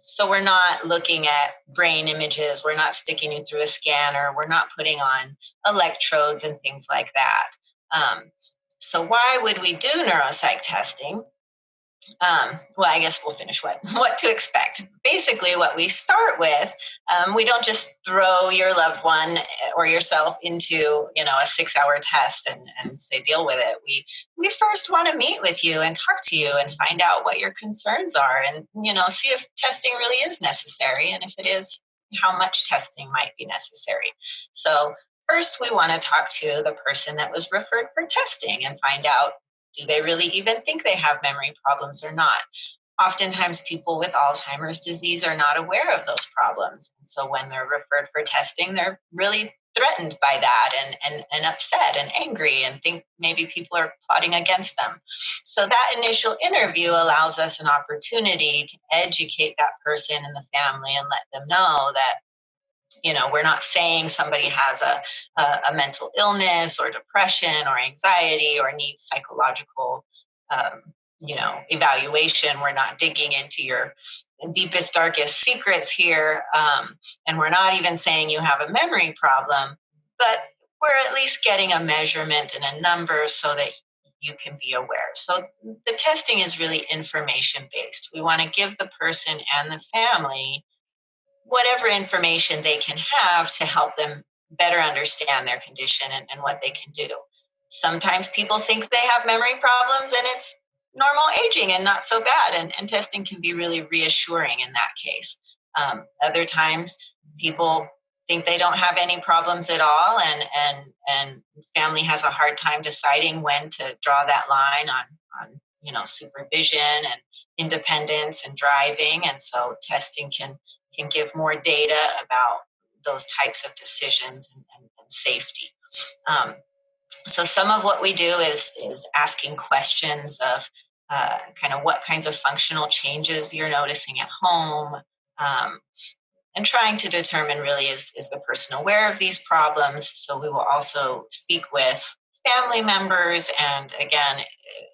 S8: So we're not looking at brain images. We're not sticking you through a scanner. We're not putting on electrodes and things like that. So why would we do neuropsych testing? Well, I guess we'll finish what to expect. Basically, what we start with, we don't just throw your loved one or yourself into, a 6-hour test and say, deal with it. We first want to meet with you and talk to you and find out what your concerns are, and, see if testing really is necessary. And if it is, how much testing might be necessary. So first, we want to talk to the person that was referred for testing and find out, do they really even think they have memory problems or not? Oftentimes, people with Alzheimer's disease are not aware of those problems. And so when they're referred for testing, they're really threatened by that and upset and angry, and think maybe people are plotting against them. So that initial interview allows us an opportunity to educate that person and the family and let them know that, we're not saying somebody has a mental illness or depression or anxiety or needs psychological, evaluation. We're not digging into your deepest, darkest secrets here. And we're not even saying you have a memory problem, but we're at least getting a measurement and a number so that you can be aware. So the testing is really information-based. We want to give the person and the family whatever information they can have to help them better understand their condition and what they can do. Sometimes people think they have memory problems and it's normal aging and not so bad, and testing can be really reassuring in that case. Other times people think they don't have any problems at all, and family has a hard time deciding when to draw that line on supervision and independence and driving. And so testing can give more data about those types of decisions and safety. So some of what we do is asking questions of kind of what kinds of functional changes you're noticing at home, and trying to determine really, is the person aware of these problems? So we will also speak with family members. And again,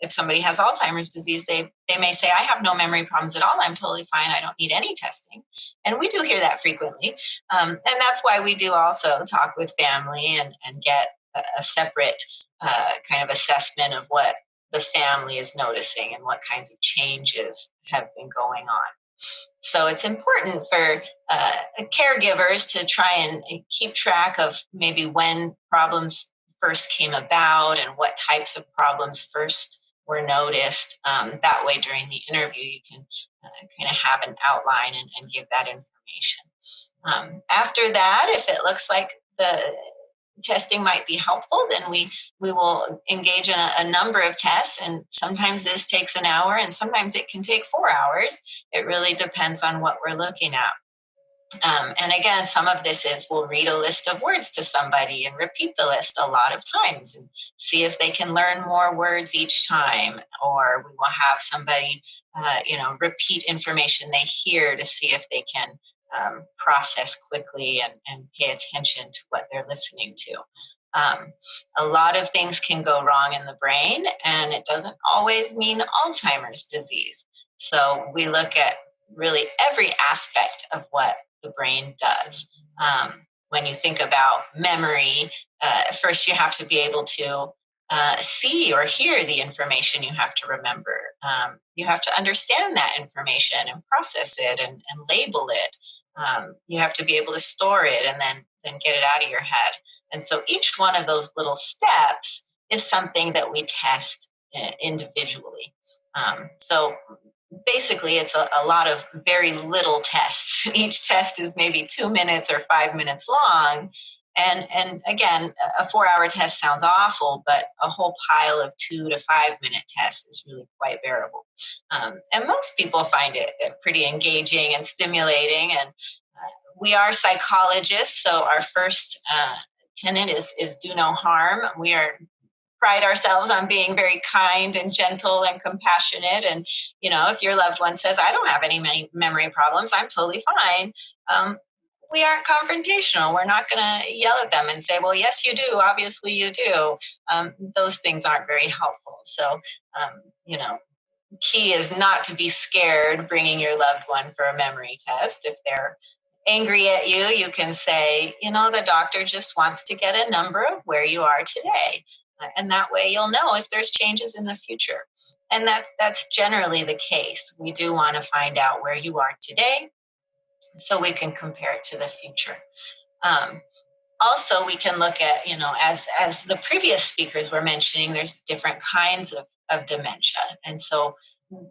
S8: if somebody has Alzheimer's disease, they may say, I have no memory problems at all. I'm totally fine. I don't need any testing. And we do hear that frequently. And that's why we do also talk with family and get a separate kind of assessment of what the family is noticing and what kinds of changes have been going on. So it's important for caregivers to try and keep track of maybe when problems first came about and what types of problems first were noticed. That way, during the interview, you can kind of have an outline and give that information. After that, if it looks like the testing might be helpful, then we will engage in a number of tests, and sometimes this takes an hour and sometimes it can take 4 hours. It really depends on what we're looking at. And again, some of this is we'll read a list of words to somebody and repeat the list a lot of times and see if they can learn more words each time. Or we will have somebody, repeat information they hear to see if they can process quickly and pay attention to what they're listening to. A lot of things can go wrong in the brain, and it doesn't always mean Alzheimer's disease. So we look at really every aspect of what the brain does. When you think about memory, first you have to be able to see or hear the information you have to remember. You have to understand that information and process it and label it. You have to be able to store it and then get it out of your head. And so each one of those little steps is something that we test individually. So basically, it's a lot of very little tests. Each test is maybe 2 minutes or 5 minutes long. And again, a 4-hour test sounds awful, but a whole pile of 2 to 5 minute tests is really quite bearable. And most people find it pretty engaging and stimulating. And we are psychologists, so our first tenet is do no harm. We pride ourselves on being very kind and gentle and compassionate. And, if your loved one says, I don't have any memory problems, I'm totally fine. We aren't confrontational. We're not going to yell at them and say, well, yes, you do. Obviously you do. Those things aren't very helpful. So, key is not to be scared bringing your loved one for a memory test. If they're angry at you, you can say, the doctor just wants to get a number of where you are today. And that way you'll know if there's changes in the future. And that's generally the case. We do want to find out where you are today so we can compare it to the future. Also, we can look at, as the previous speakers were mentioning, there's different kinds of dementia. And so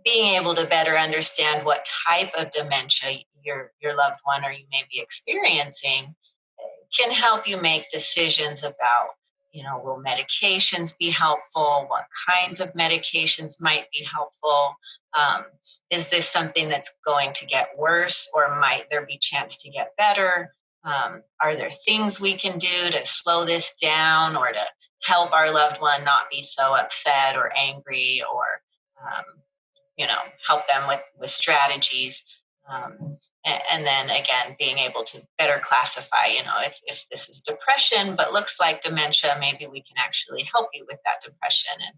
S8: being able to better understand what type of dementia your loved one or you may be experiencing can help you make decisions about, will medications be helpful? What kinds of medications might be helpful? Is this something that's going to get worse, or might there be chance to get better? Are there things we can do to slow this down or to help our loved one not be so upset or angry, or help them with strategies? And then again, being able to better classify, if this is depression, but looks like dementia, maybe we can actually help you with that depression and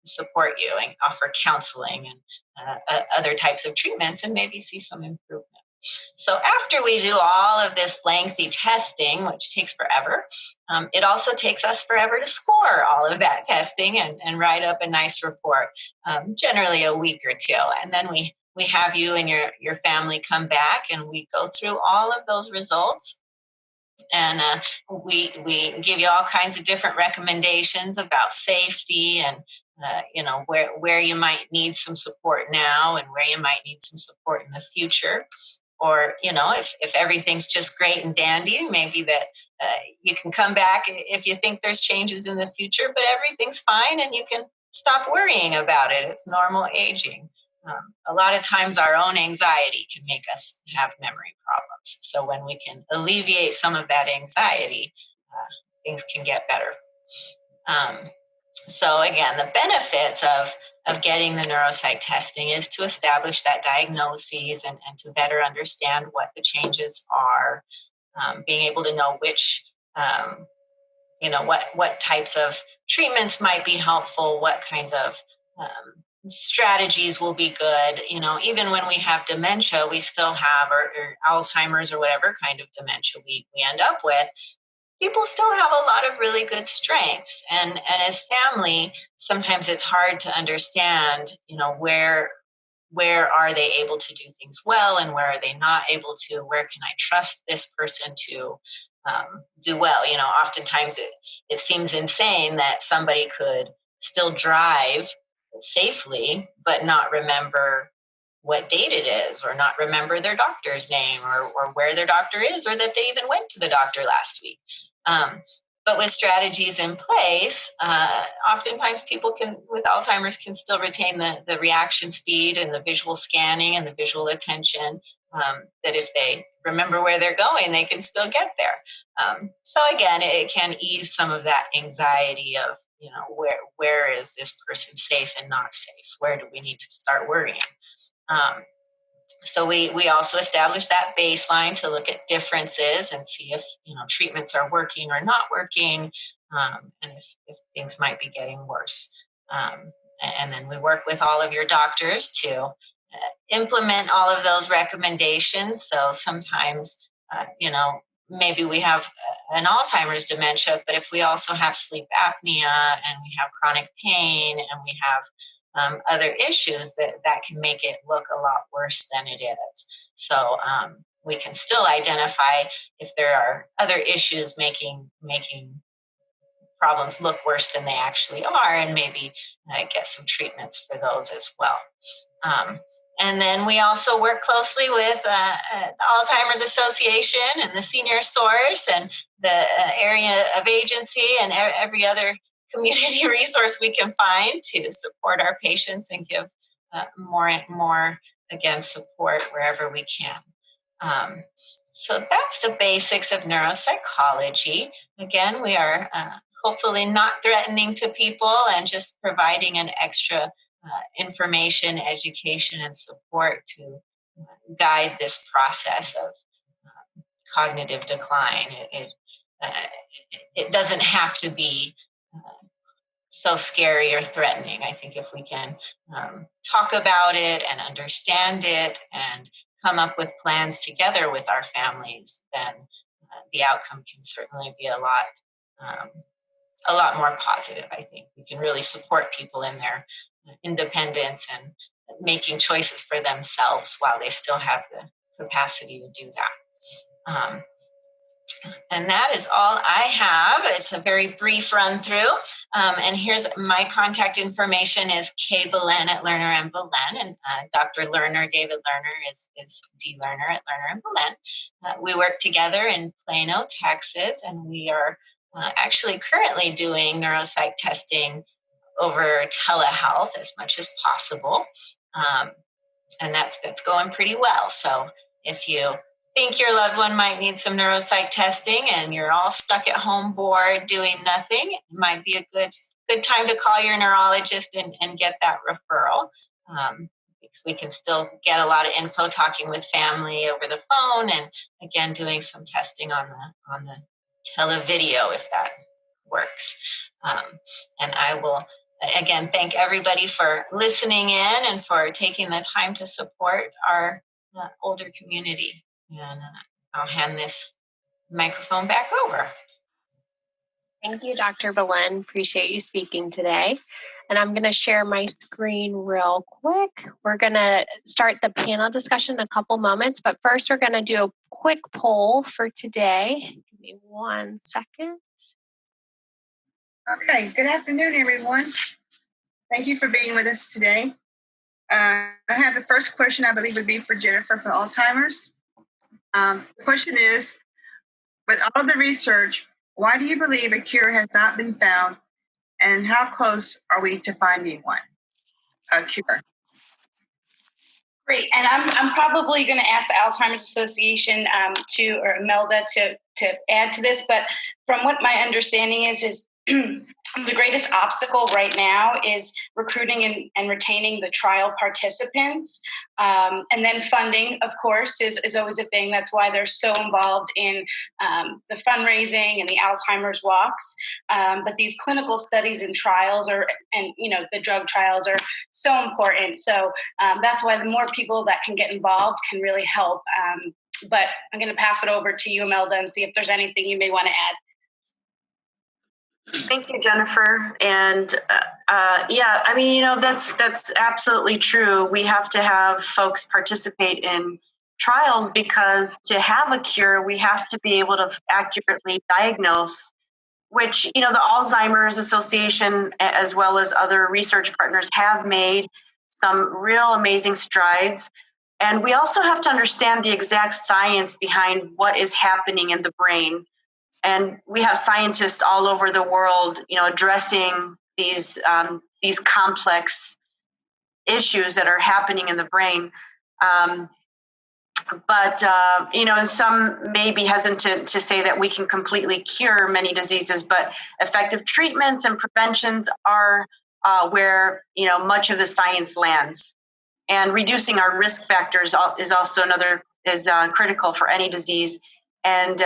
S8: support you and offer counseling and other types of treatments and maybe see some improvement. So after we do all of this lengthy testing, which takes forever, it also takes us forever to score all of that testing and write up a nice report, generally a week or two. And then we have you and your family come back and we go through all of those results. And we give you all kinds of different recommendations about safety and where you might need some support now and where you might need some support in the future. Or, if everything's just great and dandy, maybe that you can come back if you think there's changes in the future, but everything's fine and you can stop worrying about it. It's normal aging. A lot of times our own anxiety can make us have memory problems. So when we can alleviate some of that anxiety, things can get better. So again, the benefits of getting the neuropsych testing is to establish that diagnosis and to better understand what the changes are, being able to know which, what types of treatments might be helpful, what kinds of strategies will be good. Even when we have dementia, we still have, or Alzheimer's or whatever kind of dementia we end up with, people still have a lot of really good strengths. And as family, sometimes it's hard to understand, where are they able to do things well and where are they not able to? Where can I trust this person to? do well. Oftentimes it seems insane that somebody could still drive safely, but not remember what date it is, or not remember their doctor's name, or where their doctor is, or that they even went to the doctor last week. But with strategies in place, oftentimes people with Alzheimer's can still retain the reaction speed and the visual scanning and the visual attention, that if they remember where they're going, they can still get there. So again, it can ease some of that anxiety of, where is this person safe and not safe? Where do we need to start worrying? So we also establish that baseline to look at differences and see if treatments are working or not working, and if things might be getting worse. And then we work with all of your doctors to implement all of those recommendations. So sometimes, maybe we have an Alzheimer's dementia, but if we also have sleep apnea and we have chronic pain and we have other issues, that can make it look a lot worse than it is. So we can still identify if there are other issues making problems look worse than they actually are, and maybe get some treatments for those as well. And then we also work closely with the Alzheimer's Association and the Senior Source and the area of agency and every other community resource we can find to support our patients and give more again, support wherever we can. So that's the basics of neuropsychology. Again, we are hopefully not threatening to people and just providing an extra information, education, and support to guide this process of cognitive decline. It doesn't have to be so scary or threatening. I think if we can talk about it and understand it and come up with plans together with our families, then the outcome can certainly be a lot more positive. I think we can really support people in their independence and making choices for themselves while they still have the capacity to do that. And that is all I have. It's a very brief run through. And here's my contact information is K. Belen at Lerner Belen, and Dr. Lerner, David Lerner, is D. Lerner at Lerner Belen. We work together in Plano, Texas, and we are actually currently doing neuropsych testing over telehealth as much as possible. And that's going pretty well. So if you think your loved one might need some neuropsych testing and you're all stuck at home bored doing nothing, it might be a good time to call your neurologist and get that referral. Because we can still get a lot of info talking with family over the phone, and again doing some testing on the televideo if that works. And I will again thank everybody for listening in and for taking the time to support our older community. And I'll hand this microphone back over.
S1: Thank you, Dr. Belen. Appreciate you speaking today. And I'm going to share my screen real quick. We're going to start the panel discussion in a couple moments, but first we're going to do a quick poll for today. Give me 1 second.
S9: Okay, good afternoon, everyone. Thank you for being with us today. I have the first question, I believe would be for Jennifer for Alzheimer's. The question is, with all the research, why do you believe a cure has not been found, and how close are we to finding one, a cure?
S3: Great, and I'm probably going to ask the Alzheimer's Association or Imelda to add to this, but from what my understanding is the greatest obstacle right now is recruiting and retaining the trial participants. And then funding, of course, is always a thing. That's why they're so involved in the fundraising and the Alzheimer's walks. But these clinical studies and trials the drug trials are so important. So that's why the more people that can get involved can really help. But I'm going to pass it over to you, Imelda, and see if there's anything you may want to add.
S10: Thank you, Jennifer. And that's absolutely true. We have to have folks participate in trials because to have a cure, we have to be able to accurately diagnose, which, the Alzheimer's Association, as well as other research partners, have made some real amazing strides. And we also have to understand the exact science behind what is happening in the brain. And we have scientists all over the world, addressing these complex issues that are happening in the brain. But some may be hesitant to say that we can completely cure many diseases, but effective treatments and preventions are where, much of the science lands. And reducing our risk factors is also critical for any disease. And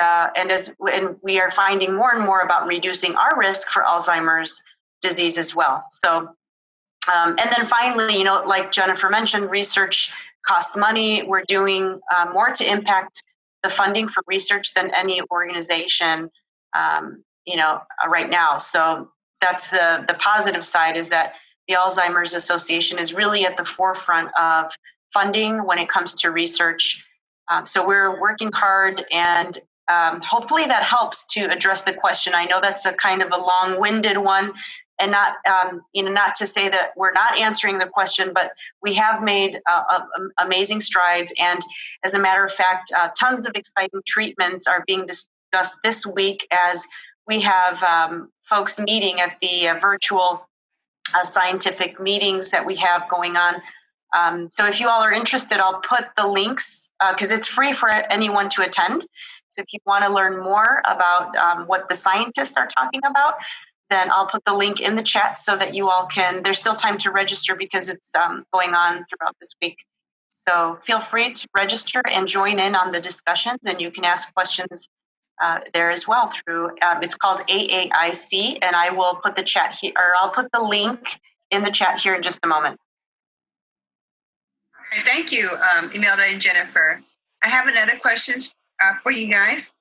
S10: we are finding more and more about reducing our risk for Alzheimer's disease as well. So, and then finally, like Jennifer mentioned, research costs money. We're doing more to impact the funding for research than any organization, right now. So that's the positive side, is that the Alzheimer's Association is really at the forefront of funding when it comes to research. So we're working hard, and hopefully that helps to address the question. I know that's a kind of a long-winded one, and not to say that we're not answering the question, but we have made amazing strides. And as a matter of fact, tons of exciting treatments are being discussed this week as we have folks meeting at the virtual scientific meetings that we have going on. So if you all are interested, I'll put the links because it's free for anyone to attend. So if you want to learn more about what the scientists are talking about, then I'll put the link in the chat so that you all can, there's still time to register because it's going on throughout this week. So feel free to register and join in on the discussions, and you can ask questions there as well through, it's called AAIC, and I will put the chat here, or I'll put the link in the chat here in just a moment.
S9: Okay, thank you, Imelda and Jennifer. I have another question for you guys.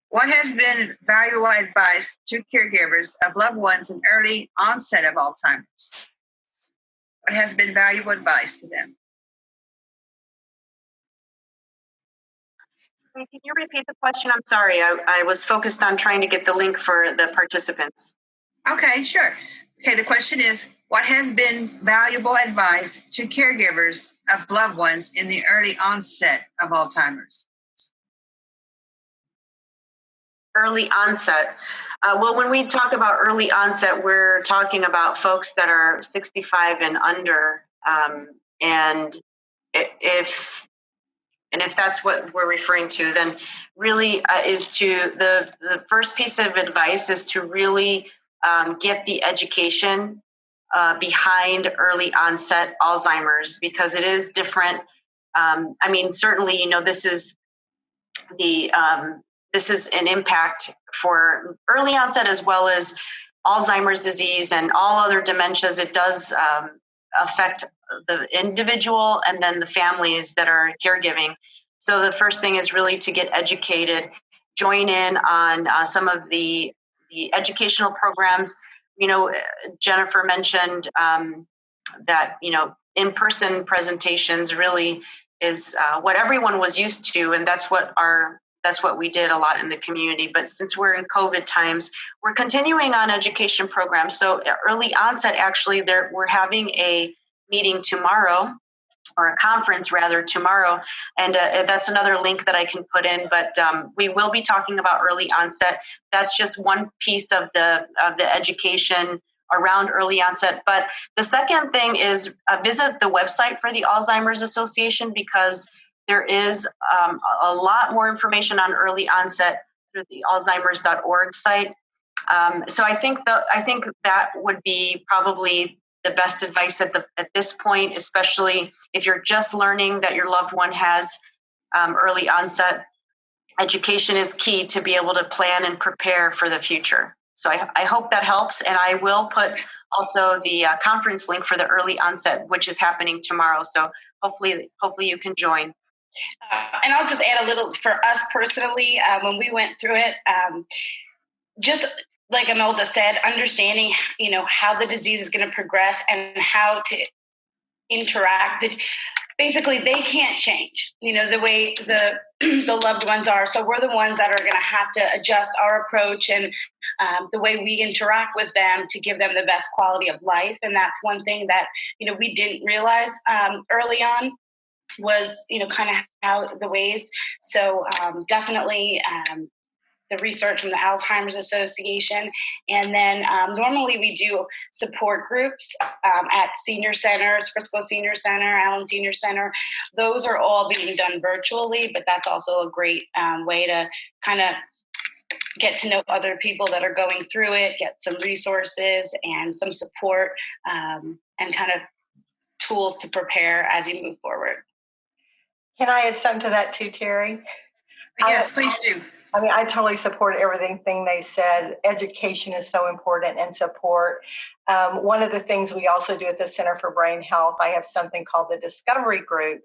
S9: What has been valuable advice to caregivers of loved ones in early onset of Alzheimer's? What has been valuable advice to them?
S10: Can you repeat the question? I'm sorry. I was focused on trying to get the link for the participants.
S9: Okay, sure. Okay, the question is, what has been valuable advice to caregivers of loved ones in the early onset of Alzheimer's?
S10: Early onset. Well, when we talk about early onset, we're talking about folks that are 65 and under. And if that's what we're referring to, then really is to the first piece of advice is to really get the education behind early onset Alzheimer's, because it is different. Certainly, this is this is an impact for early onset as well as Alzheimer's disease and all other dementias. It does affect the individual and then the families that are caregiving. So the first thing is really to get educated, join in on some of the educational programs. Jennifer mentioned that, in-person presentations really is what everyone was used to, and that's what we did a lot in the community. But since we're in COVID times, we're continuing on education programs. So early onset, actually, we're having a meeting tomorrow, or a conference rather tomorrow. And that's another link that I can put in, but we will be talking about early onset. That's just one piece of the education around early onset. But the second thing is visit the website for the Alzheimer's Association, because there is a lot more information on early onset through the alzheimers.org site. So I think that would be probably the best advice at this point, especially if you're just learning that your loved one has early onset. Education is key to be able to plan and prepare for the future. So I hope that helps, and I will put also the conference link for the early onset, which is happening tomorrow. So hopefully you can join.
S3: And I'll just add a little for us personally, when we went through it, just like Imelda said, understanding, how the disease is going to progress and how to interact. basically they can't change, the way the loved ones are. So we're the ones that are going to have to adjust our approach and the way we interact with them to give them the best quality of life. And that's one thing that, we didn't realize early on was, kind of how the ways. So definitely the research from the Alzheimer's Association. And then normally we do support groups at senior centers, Frisco Senior Center, Allen Senior Center. Those are all being done virtually, but that's also a great way to kind of get to know other people that are going through it, get some resources and some support and kind of tools to prepare as you move forward.
S2: Can I add something to that too, Terry?
S9: Yes, please do.
S2: I mean, I totally support everything they said. Education is so important and support. One of the things we also do at the Center for Brain Health, I have something called the Discovery Group.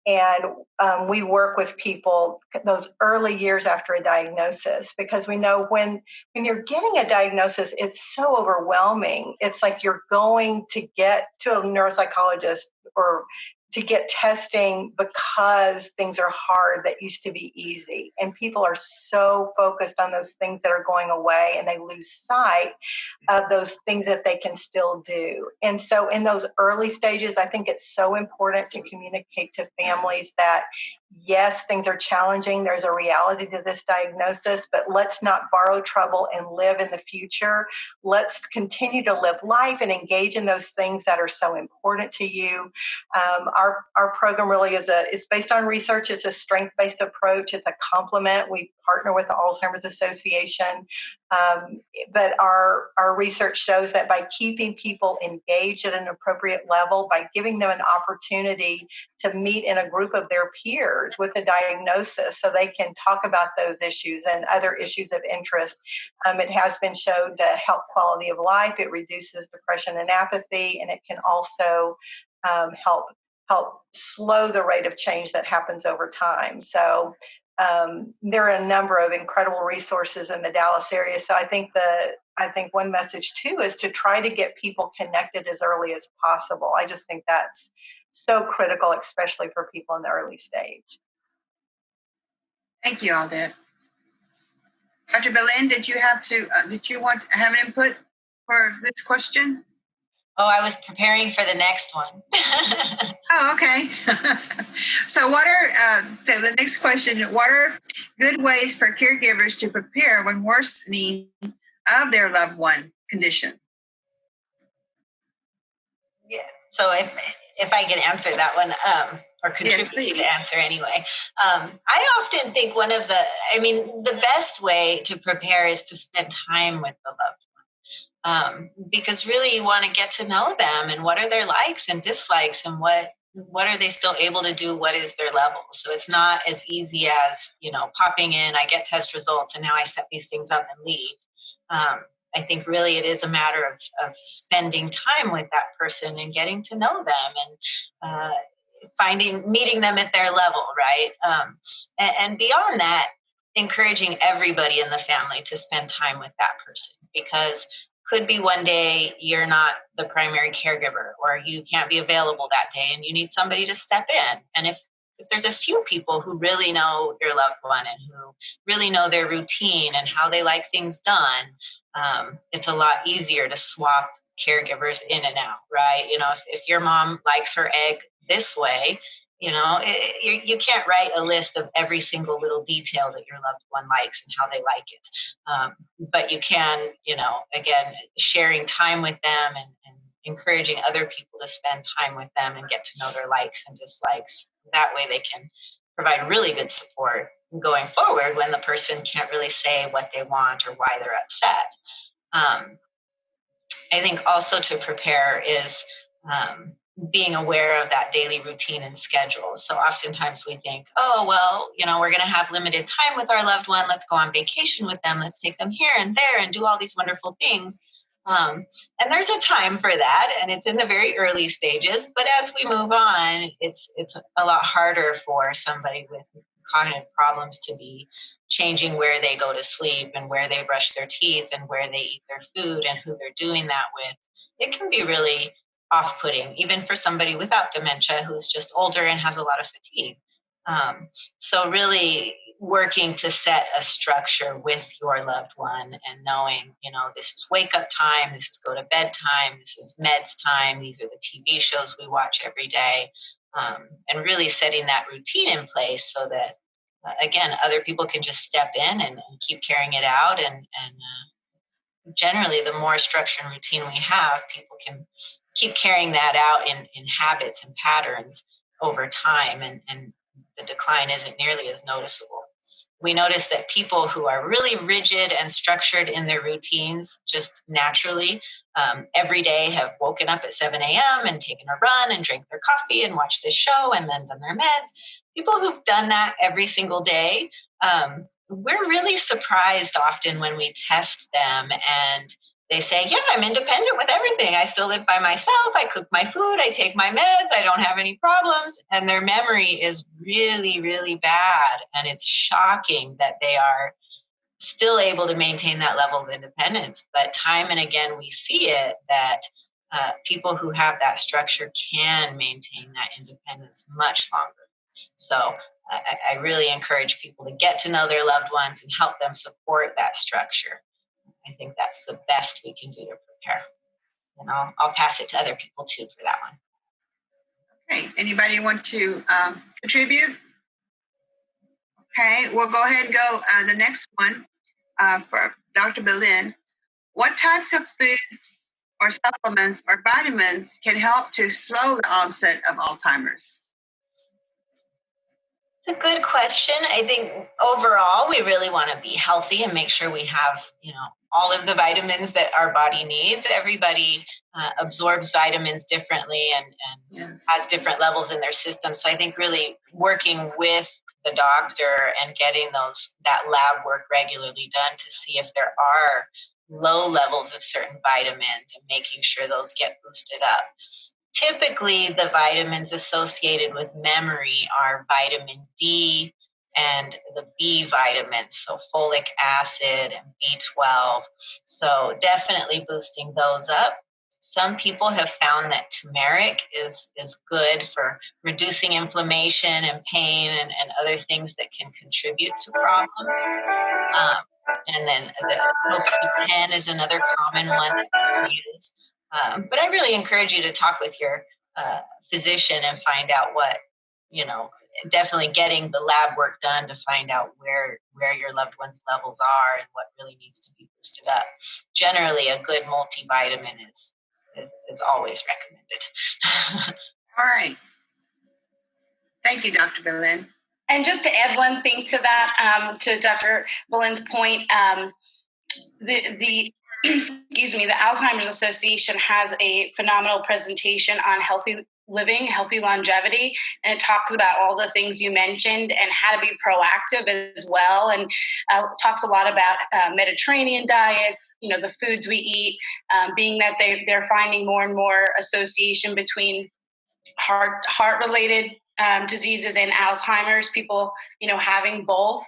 S2: And we work with people those early years after a diagnosis, because we know when you're getting a diagnosis, it's so overwhelming. It's like you're going to get to a neuropsychologist or to get testing because things are hard that used to be easy. And people are so focused on those things that are going away, and they lose sight of those things that they can still do. And so in those early stages, I think it's so important to communicate to families that, yes, things are challenging. There's a reality to this diagnosis, but let's not borrow trouble and live in the future. Let's continue to live life and engage in those things that are so important to you. Our program really is based on research. It's a strength-based approach. It's a complement. We partner with the Alzheimer's Association. But our research shows that by keeping people engaged at an appropriate level, by giving them an opportunity to meet in a group of their peers with a diagnosis so they can talk about those issues and other issues of interest, it has been shown to help quality of life. It reduces depression and apathy, and it can also help slow the rate of change that happens over time. So there are a number of incredible resources in the Dallas area. So I think one message too is to try to get people connected as early as possible. I just think that's so critical, especially for people in the early stage.
S9: Thank you, Aldette. Dr. Belen, did you want to have an input for this question?
S8: Oh, I was preparing for the next one.
S9: Oh, okay. So the next question, what are good ways for caregivers to prepare when worsening of their loved one condition?
S8: Yeah. So if I can answer that one, or contribute to the answer anyway. I often think the best way to prepare is to spend time with the loved one. Because really you want to get to know them and what are their likes and dislikes and what are they still able to do, what is their level. So it's not as easy as, popping in, I get test results and now I set these things up and leave. I think really it is a matter of spending time with that person and getting to know them and meeting them at their level, right? And beyond that, encouraging everybody in the family to spend time with that person, because could be one day you're not the primary caregiver or you can't be available that day and you need somebody to step in. And if there's a few people who really know your loved one and who really know their routine and how they like things done, it's a lot easier to swap caregivers in and out, right? If your mom likes her egg this way, you can't write a list of every single little detail that your loved one likes and how they like it. But you can, again, sharing time with them and encouraging other people to spend time with them and get to know their likes and dislikes. That way they can provide really good support going forward when the person can't really say what they want or why they're upset. I think also to prepare is being aware of that daily routine and schedule. So oftentimes we think, we're going to have limited time with our loved one. Let's go on vacation with them. Let's take them here and there and do all these wonderful things. And there's a time for that, and it's in the very early stages. But as we move on, it's a lot harder for somebody with cognitive problems to be changing where they go to sleep and where they brush their teeth and where they eat their food and who they're doing that with. It can be really off-putting, even for somebody without dementia who's just older and has a lot of fatigue. So really working to set a structure with your loved one and knowing, this is wake up time, this is go to bed time, this is meds time, these are the TV shows we watch every day, and really setting that routine in place so that, again, other people can just step in and keep carrying it out. And generally, the more structure and routine we have, people can keep carrying that out in habits and patterns over time, and the decline isn't nearly as noticeable. We notice that people who are really rigid and structured in their routines just naturally every day have woken up at 7 a.m. and taken a run and drank their coffee and watched this show and then done their meds. People who've done that every single day, we're really surprised often when we test them and they say, yeah, I'm independent with everything. I still live by myself. I cook my food. I take my meds. I don't have any problems. And their memory is really, really bad. And it's shocking that they are still able to maintain that level of independence. But time and again, we see it that people who have that structure can maintain that independence much longer. So I really encourage people to get to know their loved ones and help them support that structure. I think that's the best we can do to prepare. And I'll pass it to other people too for that one.
S9: Okay, anybody want to contribute? Okay, we'll go ahead and go the next one for Dr. Belen. What types of food or supplements or vitamins can help to slow the onset of Alzheimer's?
S8: It's a good question. I think overall, we really want to be healthy and make sure we have, all of the vitamins that our body needs. Everybody absorbs vitamins differently and has different levels in their system. So I think really working with the doctor and getting that lab work regularly done to see if there are low levels of certain vitamins and making sure those get boosted up. Typically, the vitamins associated with memory are vitamin D and the B vitamins, so folic acid and B12. So definitely boosting those up. Some people have found that turmeric is good for reducing inflammation and pain and other things that can contribute to problems. And then the CoQ10 is another common one that people use. But I really encourage you to talk with your physician and find out what, definitely getting the lab work done to find out where your loved one's levels are and what really needs to be boosted up. Generally, a good multivitamin is always recommended.
S9: All right. Thank you, Dr. Belen.
S3: And just to add one thing to that, to Dr. Belen's point, the Alzheimer's Association has a phenomenal presentation on healthy living, healthy longevity, and it talks about all the things you mentioned and how to be proactive as well, and talks a lot about Mediterranean diets, the foods we eat, being that they're finding more and more association between heart-related diseases and Alzheimer's, people, having both.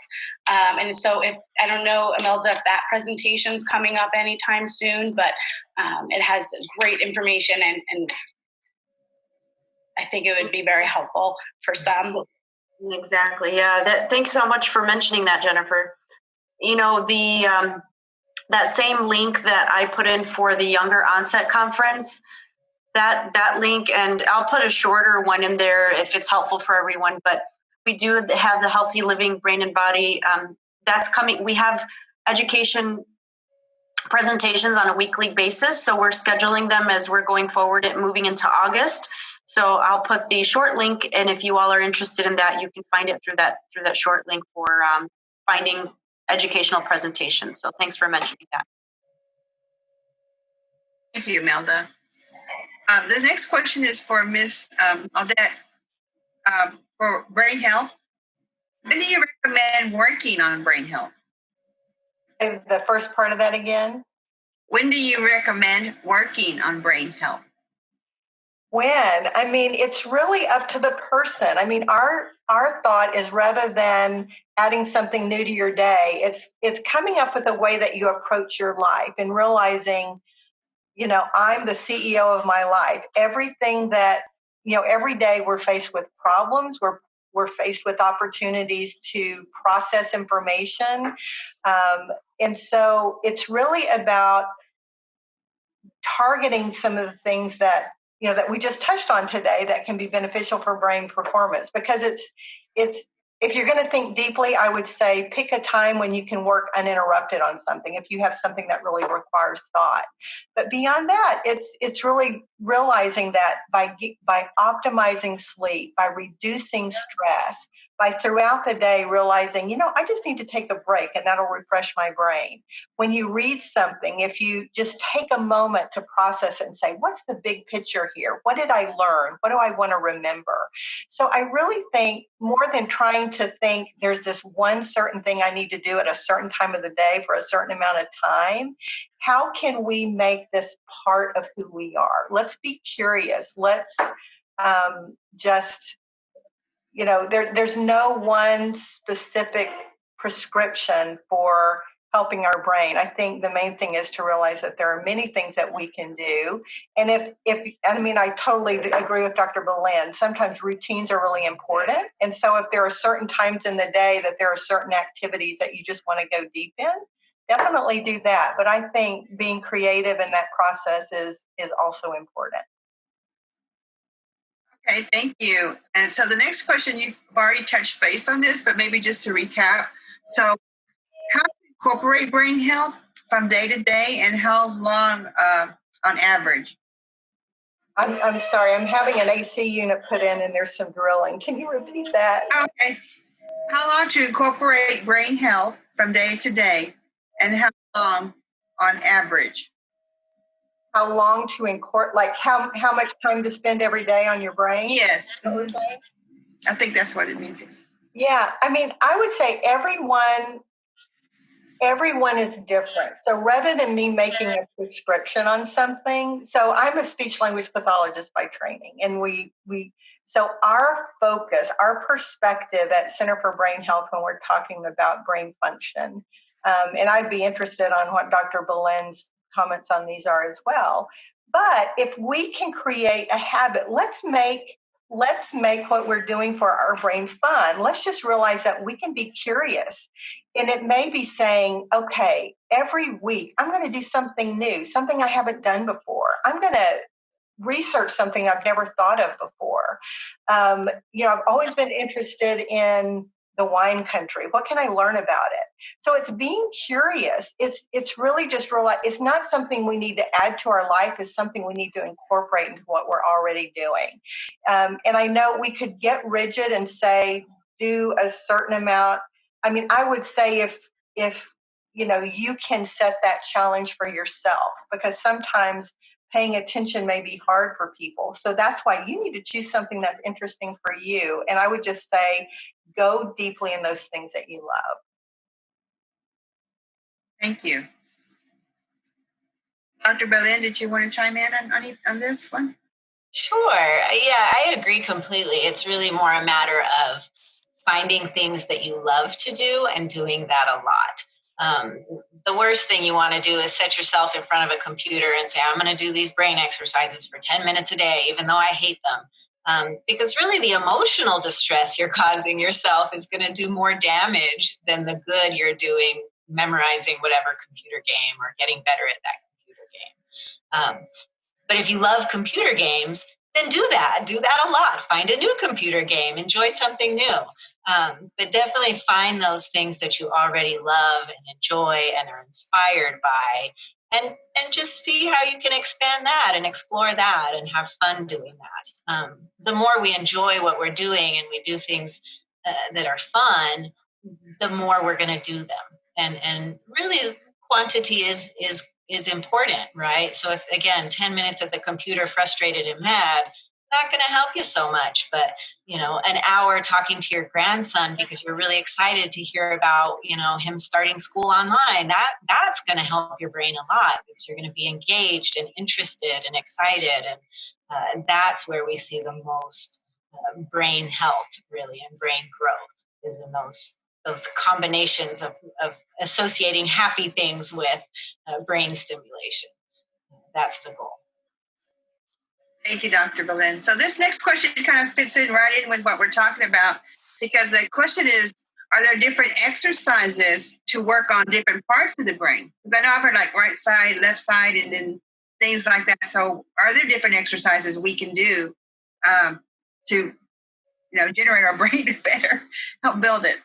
S3: And so I don't know, Imelda, if that presentation's coming up anytime soon, but it has great information and I think it would be very helpful for some.
S10: Exactly. Yeah. Thanks so much for mentioning that, Jennifer. That same link that I put in for the younger onset conference, that link, and I'll put a shorter one in there if it's helpful for everyone, but we do have the Healthy Living Brain and Body. That's coming. We have education presentations on a weekly basis, so we're scheduling them as we're going forward and moving into August. So I'll put the short link, and if you all are interested in that, you can find it through that short link for finding educational presentations. So thanks for mentioning that.
S9: Thank you, Imelda. The next question is for Ms. Audette for brain health. When do you recommend working on brain health?
S2: The first part of that again?
S9: When do you recommend working on brain health?
S2: It's really up to the person. Our thought is rather than adding something new to your day, it's coming up with a way that you approach your life and realizing I'm the CEO of my life. Everything that, every day we're faced with problems. We're faced with opportunities to process information. And so it's really about targeting some of the things that, that we just touched on today that can be beneficial for brain performance, because it's if you're going to think deeply, I would say pick a time when you can work uninterrupted on something if you have something that really requires thought. But beyond that, it's really realizing that by optimizing sleep, by reducing stress, by throughout the day realizing, I just need to take a break and that'll refresh my brain. When you read something, if you just take a moment to process it and say, what's the big picture here? What did I learn? What do I want to remember? So I really think, more than trying to think there's this one certain thing I need to do at a certain time of the day for a certain amount of time, how can we make this part of who we are? Let's be curious. Let's there's no one specific prescription for helping our brain. I think the main thing is to realize that there are many things that we can do. And I totally agree with Dr. Belen. Sometimes routines are really important. And so if there are certain times in the day that there are certain activities that you just want to go deep in, definitely do that. But I think being creative in that process is also important.
S9: Okay, thank you. And so the next question, you've already touched base on this, but maybe just to recap. So how to incorporate brain health from day to day, and how long on average?
S2: I'm sorry, I'm having an AC unit put in and there's some drilling. Can you repeat that?
S9: Okay. How long to incorporate brain health from day to day, and how long on average?
S2: How long to incorporate, like how much time to spend every day on your brain?
S9: Yes. Mm-hmm. I think that's what it means.
S2: Yeah, I would say everyone is different. So rather than me making a prescription on something, so I'm a speech language pathologist by training, and so our focus, our perspective at Center for Brain Health when we're talking about brain function, and I'd be interested on what Dr. Belen's comments on these are as well. But if we can create a habit, let's make what we're doing for our brain fun. Let's just realize that we can be curious. And it may be saying, okay, every week I'm going to do something new, something I haven't done before. I'm going to research something I've never thought of before. I've always been interested in the wine country. What can I learn about it? So it's being curious. It's really just it's not something we need to add to our life. It's something we need to incorporate into what we're already doing. And I know we could get rigid and say, do a certain amount. I would say if you can set that challenge for yourself, because sometimes paying attention may be hard for people. So that's why you need to choose something that's interesting for you. And I would just say, go deeply in those things that you love.
S9: Thank you. Dr. Belen, did you want to chime in on this one?
S8: Sure. Yeah, I agree completely. It's really more a matter of finding things that you love to do and doing that a lot. The worst thing you want to do is set yourself in front of a computer and say, I'm going to do these brain exercises for 10 minutes a day, even though I hate them. Because really the emotional distress you're causing yourself is going to do more damage than the good you're doing memorizing whatever computer game or getting better at that computer game. But if you love computer games, then do that a lot. Find a new computer game, enjoy something new. But definitely find those things that you already love and enjoy and are inspired by, and just see how you can expand that and explore that and have fun doing that. The more we enjoy what we're doing and we do things that are fun, the more we're going to do them. And really quantity is important, right? So if, again, 10 minutes at the computer frustrated and mad, not going to help you so much. But, an hour talking to your grandson because you're really excited to hear about, him starting school online, that's going to help your brain a lot, because you're going to be engaged and interested and excited. And that's where we see the most brain health, really, and brain growth is in those combinations of associating happy things with brain stimulation. that's the goal.
S9: Thank you, Dr. Belen. So this next question kind of fits in right in with what we're talking about, because the question is, are there different exercises to work on different parts of the brain? Because I know I've heard like right side, left side, and then things like that. So are there different exercises we can do to, generate our brain to better help build it?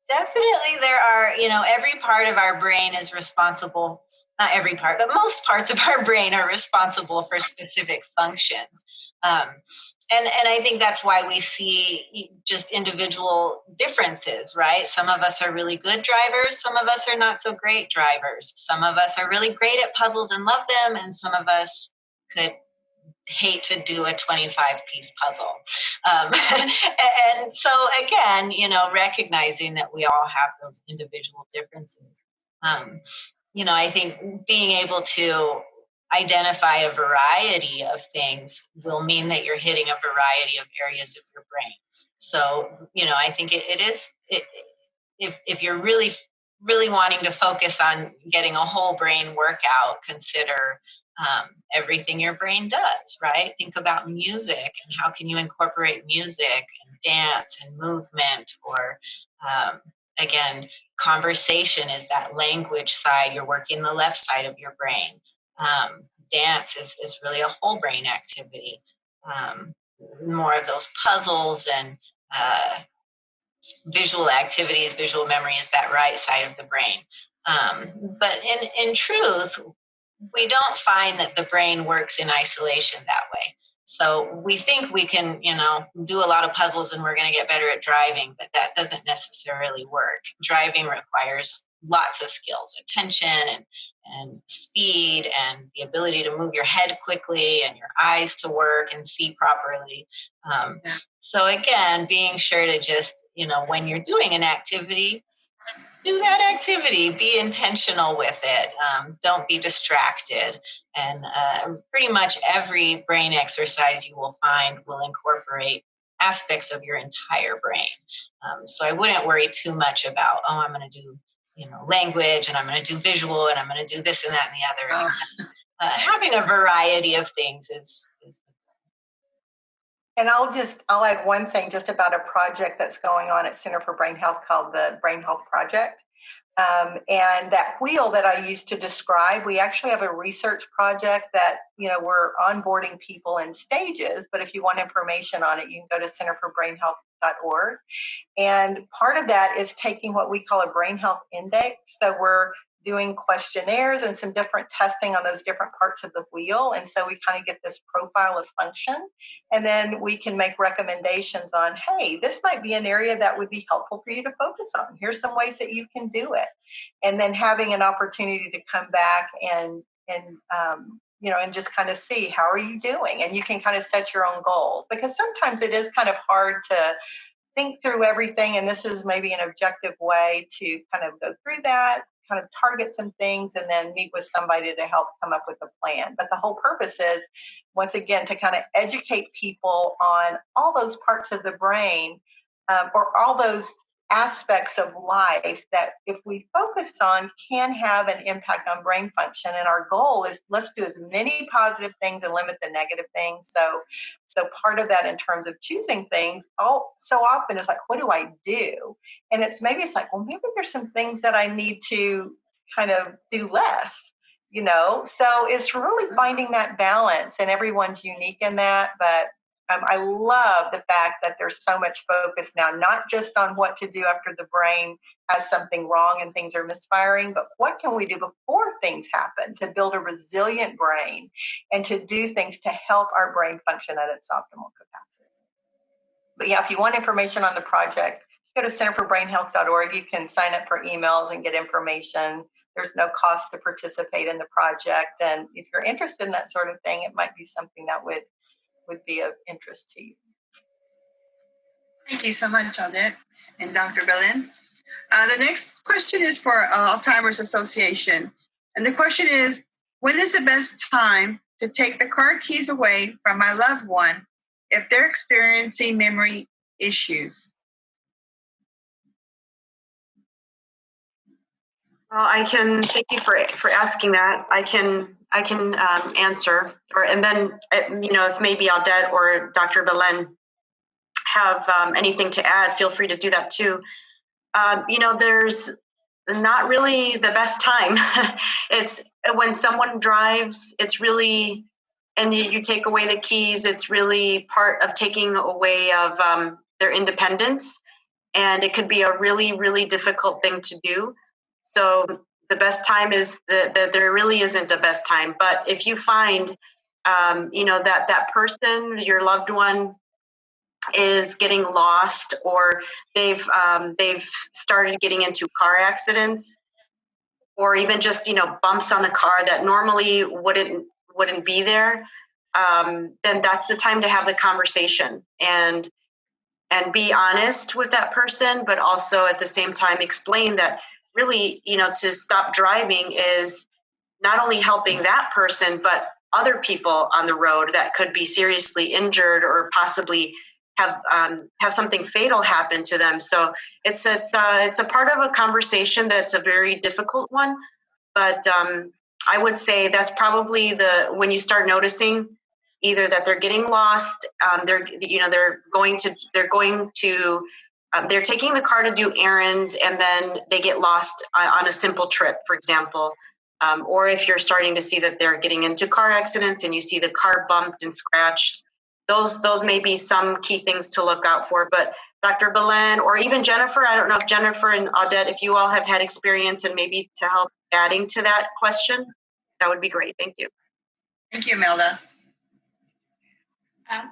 S8: Definitely there are, every part of our brain is responsible, not every part, but most parts of our brain are responsible for specific functions. And I think that's why we see just individual differences, right? Some of us are really good drivers. Some of us are not so great drivers. Some of us are really great at puzzles and love them. And some of us could hate to do a 25-piece puzzle. And so again, recognizing that we all have those individual differences. I think being able to identify a variety of things will mean that you're hitting a variety of areas of your brain. So, I think if you're really, really wanting to focus on getting a whole brain workout, consider everything your brain does, right? Think about music and how can you incorporate music and dance and movement, or again, conversation is that language side. You're working the left side of your brain. Dance is really a whole brain activity. More of those puzzles and visual activities, visual memory is that right side of the brain. But in truth, we don't find that the brain works in isolation that way. So we think we can, do a lot of puzzles and we're going to get better at driving, but that doesn't necessarily work. Driving requires lots of skills, attention and speed and the ability to move your head quickly and your eyes to work and see properly. So again, being sure to just, when you're doing an activity, do that activity, be intentional with it. Don't be distracted. And pretty much every brain exercise you will find will incorporate aspects of your entire brain. So I wouldn't worry too much about, I'm going to do, language, and I'm going to do visual, and I'm going to do this and that and the other. Having a variety of things is
S2: And I'll add one thing just about a project that's going on at Center for Brain Health called the Brain Health Project. And that wheel that I used to describe, we actually have a research project that, we're onboarding people in stages, but if you want information on it, you can go to centerforbrainhealth.org. And part of that is taking what we call a brain health index. So we're doing questionnaires and some different testing on those different parts of the wheel. And so we kind of get this profile of function. And then we can make recommendations on, hey, this might be an area that would be helpful for you to focus on. Here's some ways that you can do it. And then having an opportunity to come back and just kind of see, how are you doing? And you can kind of set your own goals, because sometimes it is kind of hard to think through everything. And this is maybe an objective way to kind of go through that, kind of target some things, and then meet with somebody to help come up with a plan. But the whole purpose is, once again, to kind of educate people on all those parts of the brain or all those aspects of life that if we focus on can have an impact on brain function. And our goal is, let's do as many positive things and limit the negative things. So part of that in terms of choosing things, so often it's like, what do I do? And maybe it's like, well, maybe there's some things that I need to kind of do less, So it's really finding that balance, and everyone's unique in that. But I love the fact that there's so much focus now, not just on what to do after the brain has something wrong and things are misfiring, but what can we do before things happen to build a resilient brain and to do things to help our brain function at its optimal capacity. But yeah, if you want information on the project, go to centerforbrainhealth.org. You can sign up for emails and get information. There's no cost to participate in the project. And if you're interested in that sort of thing, it might be something that would be of interest to you.
S9: Thank you so much, Odette and Dr. Belen. The next question is for Alzheimer's Association. And the question is, when is the best time to take the car keys away from my loved one if they're experiencing memory issues?
S10: Well, thank you for asking that. I can I can answer, and then if maybe Aldette or Dr. Belen have anything to add, feel free to do that too. There's not really the best time. It's when someone drives, it's really, and you take away the keys, it's really part of taking away of their independence. And it could be a really, really difficult thing to do. So the best time is that there really isn't a best time. But if you find, that person, your loved one, is getting lost, or they've started getting into car accidents, or even just bumps on the car that normally wouldn't be there, then that's the time to have the conversation and be honest with that person, but also at the same time explain that really, to stop driving is not only helping that person, but other people on the road that could be seriously injured or possibly have something fatal happen to them. So it's a part of a conversation that's a very difficult one, but I would say that's probably when you start noticing either that they're getting lost, they're taking the car to do errands, and then they get lost on a simple trip, for example. Or if you're starting to see that they're getting into car accidents and you see the car bumped and scratched, those may be some key things to look out for. But Dr. Belen, or even Jennifer, I don't know if Jennifer and Audette, if you all have had experience and maybe to help adding to that question, that would be great. Thank you.
S9: Thank you, Melda.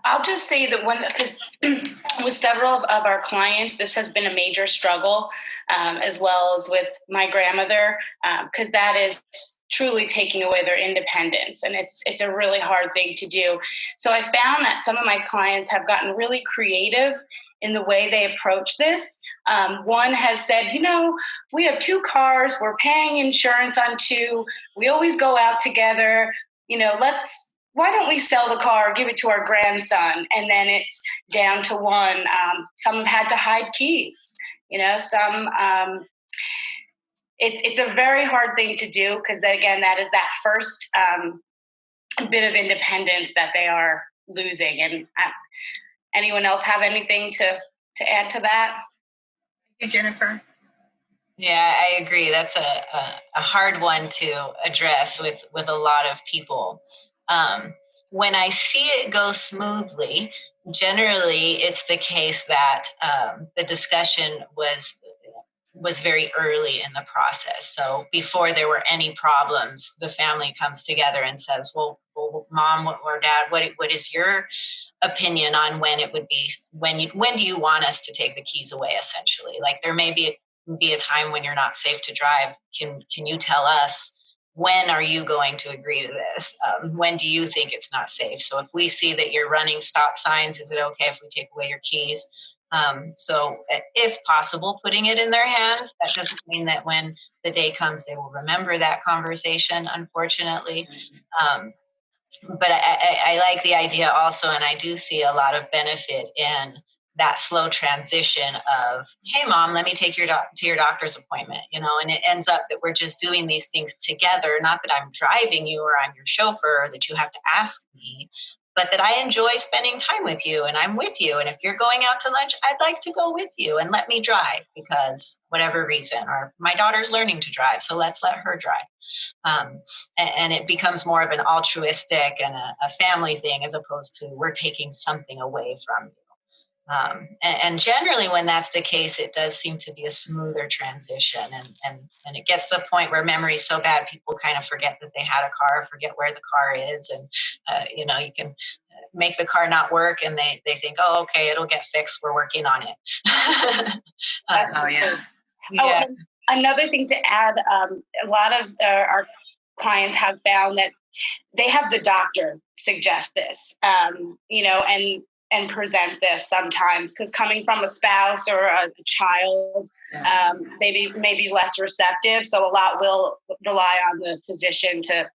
S3: I'll just say that because with several of our clients, this has been a major struggle, as well as with my grandmother, because that is truly taking away their independence, and it's a really hard thing to do. So I found that some of my clients have gotten really creative in the way they approach this. One has said, we have 2 cars, we're paying insurance on 2, we always go out together, why don't we sell the car, give it to our grandson, and then it's down to 1. Some have had to hide keys, some, it's a very hard thing to do, because again, that is that first bit of independence that they are losing. And anyone else have anything to add to that?
S9: Thank you, Jennifer.
S8: Yeah, I agree. That's a hard one to address with a lot of people. When I see it go smoothly, generally it's the case that the discussion was very early in the process. So before there were any problems, the family comes together and says, well Mom or Dad, what is your opinion on when it would be, when do you want us to take the keys away, essentially? Like, there may be a time when you're not safe to drive. Can you tell us, when are you going to agree to this? When do you think it's not safe? So if we see that you're running stop signs, is it okay if we take away your keys? So if possible, putting it in their hands. That doesn't mean that when the day comes, they will remember that conversation, unfortunately. But I like the idea also, and I do see a lot of benefit in that slow transition of, hey, Mom, let me take you to your doctor's appointment, and it ends up that we're just doing these things together. Not that I'm driving you or I'm your chauffeur, or that you have to ask me, but that I enjoy spending time with you and I'm with you. And if you're going out to lunch, I'd like to go with you, and let me drive because whatever reason, or my daughter's learning to drive, so let's let her drive. And it becomes more of an altruistic and a family thing, as opposed to we're taking something away from you. And generally when that's the case, it does seem to be a smoother transition, and it gets to the point where memory is so bad, people kind of forget that they had a car, forget where the car is. And, you can make the car not work and they think, oh, okay, it'll get fixed, we're working on it.
S9: Oh, yeah.
S8: Yeah.
S3: Another thing to add, a lot of our clients have found that they have the doctor suggest this, and present this sometimes, because coming from a spouse or a child, maybe less receptive. So a lot will rely on the physician to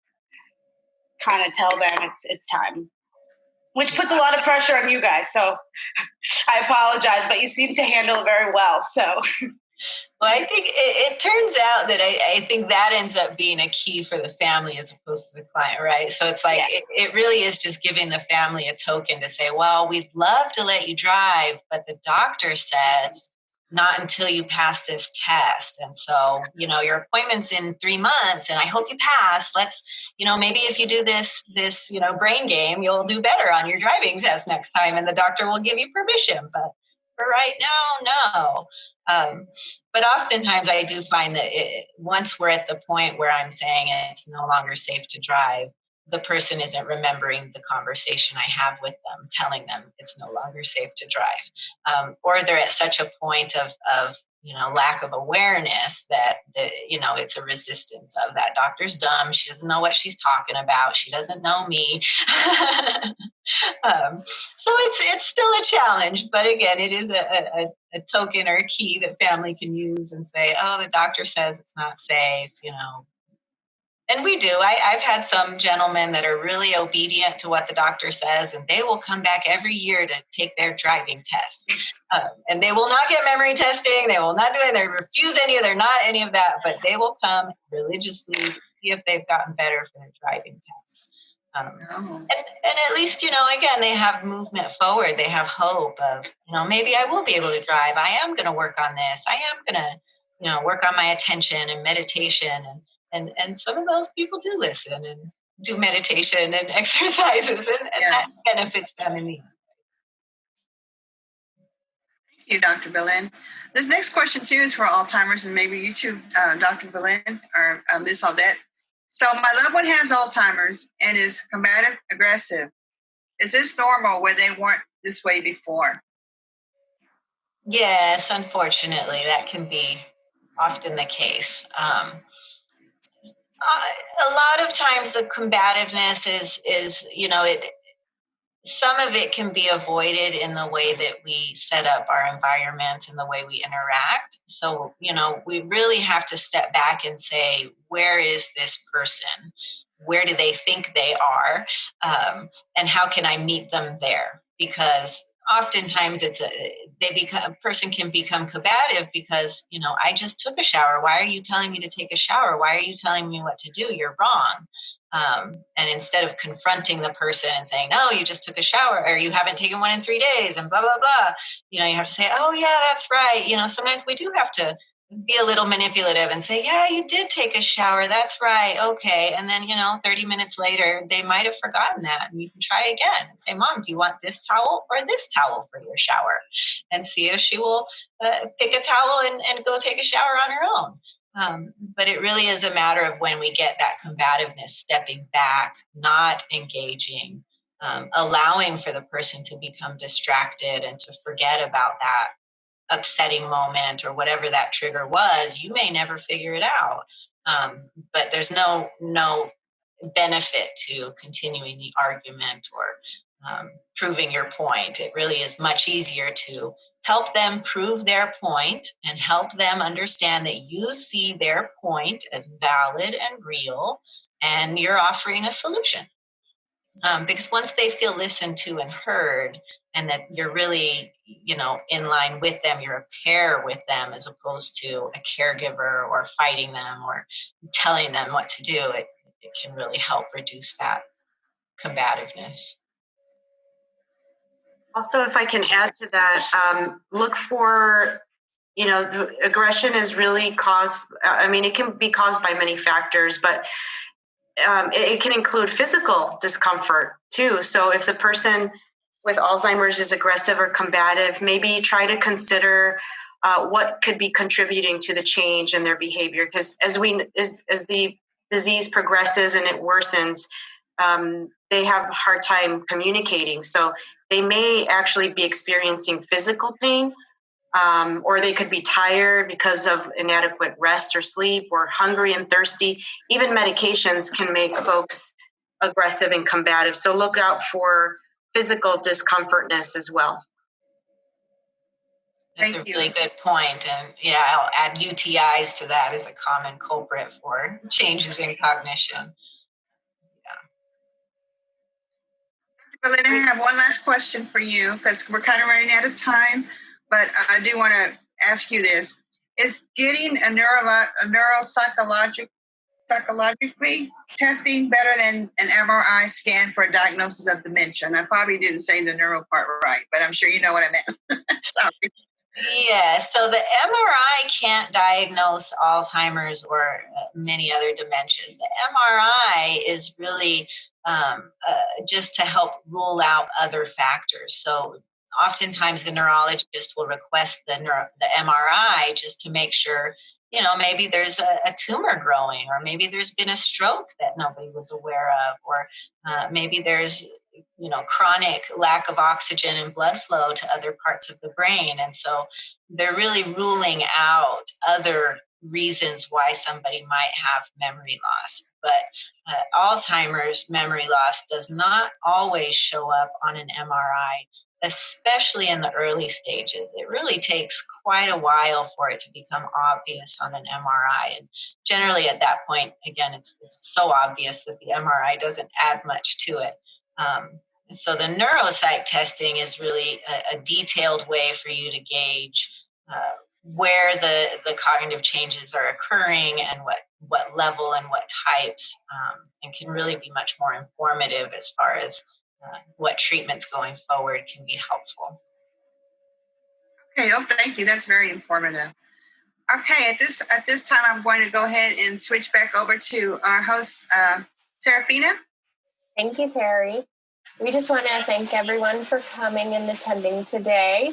S3: kind of tell them it's time, which puts a lot of pressure on you guys. So I apologize, but you seem to handle it very well. So
S8: Well, I think it turns out that I think that ends up being a key for the family as opposed to the client, right? So it's like, it really is just giving the family a token to say, well, we'd love to let you drive, but the doctor says not until you pass this test. And so, your appointment's in 3 months and I hope you pass. Let's, maybe if you do this, brain game, you'll do better on your driving test next time and the doctor will give you permission. But for right now, no. But oftentimes I do find that once we're at the point where I'm saying it's no longer safe to drive, the person isn't remembering the conversation I have with them, telling them it's no longer safe to drive. Or they're at such a point of lack of awareness that it's a resistance of that doctor's dumb. She doesn't know what she's talking about. She doesn't know me. So it's still a challenge, but again, it is a token or a key that family can use and say, oh, the doctor says it's not safe, And we do. I've had some gentlemen that are really obedient to what the doctor says, and they will come back every year to take their driving test. And they will not get memory testing. They will not do it. They refuse any of that, but they will come religiously to see if they've gotten better for their driving tests. And at least, again, they have movement forward. They have hope of, maybe I will be able to drive. I am going to work on this. I am going to, work on my attention and meditation. And some of those people do listen and do meditation and exercises, and that benefits them in the end.
S9: Thank you, Dr. Belen. This next question, too, is for Alzheimer's, and maybe you too, Dr. Belen or Ms. Audette. So my loved one has Alzheimer's and is combative aggressive. Is this normal where they weren't this way before?
S8: Yes, unfortunately, that can be often the case. A lot of times the combativeness is some of it can be avoided in the way that we set up our environment and the way we interact. So, we really have to step back and say, where is this person? Where do they think they are? And how can I meet them there? Because oftentimes a person can become combative because, I just took a shower. Why are you telling me to take a shower? Why are you telling me what to do? You're wrong. And instead of confronting the person and saying, no, you just took a shower, or you haven't taken one in 3 days and blah, blah, blah, you have to say, oh yeah, that's right. Sometimes we do have to be a little manipulative and say, yeah, you did take a shower. That's right. Okay. And then, 30 minutes later, they might have forgotten that. And you can try again and say, Mom, do you want this towel or this towel for your shower? And see if she will pick a towel and go take a shower on her own. But it really is a matter of when we get that combativeness, stepping back, not engaging, allowing for the person to become distracted and to forget about that upsetting moment or whatever that trigger was. You may never figure it out. But there's no benefit to continuing the argument or proving your point. It really is much easier to help them prove their point and help them understand that you see their point as valid and real, and you're offering a solution. Because once they feel listened to and heard, and that you're really, in line with them, you're a pair with them as opposed to a caregiver or fighting them or telling them what to do, it can really help reduce that combativeness.
S10: Also, if I can add to that, look for, the aggression is really caused, it can be caused by many factors, but it can include physical discomfort too. So if the person with Alzheimer's is aggressive or combative, maybe try to consider what could be contributing to the change in their behavior. Because as the disease progresses and it worsens, they have a hard time communicating. So they may actually be experiencing physical pain, or they could be tired because of inadequate rest or sleep, or hungry and thirsty. Even medications can make folks aggressive and combative. So look out for physical discomfortness as well.
S8: That's a really good point. And I'll add UTIs to that as a common culprit for changes in cognition.
S9: Dr. Belen, I have one last question for you because we're kind of running out of time, but I do want to ask you this. Is getting a neuropsychologically testing better than an MRI scan for a diagnosis of dementia? And I probably didn't say the neuro part right, but I'm sure you know what I meant. Sorry.
S8: Yeah, so the MRI can't diagnose Alzheimer's or many other dementias. The MRI is really just to help rule out other factors. So oftentimes the neurologist will request the MRI just to make sure, maybe there's a tumor growing, or maybe there's been a stroke that nobody was aware of, or maybe there's chronic lack of oxygen and blood flow to other parts of the brain. And so they're really ruling out other reasons why somebody might have memory loss. But Alzheimer's memory loss does not always show up on an MRI, especially in the early stages. It really takes quite a while for it to become obvious on an MRI. And generally at that point, again, it's so obvious that the MRI doesn't add much to it. So the neuropsych testing is really a detailed way for you to gauge where the cognitive changes are occurring and what level and what types, and can really be much more informative as far as what treatments going forward can be helpful.
S9: Okay, thank you. That's very informative. Okay, at this time, I'm going to go ahead and switch back over to our host, Serafina.
S1: Thank you, Terry. We just want to thank everyone for coming and attending today.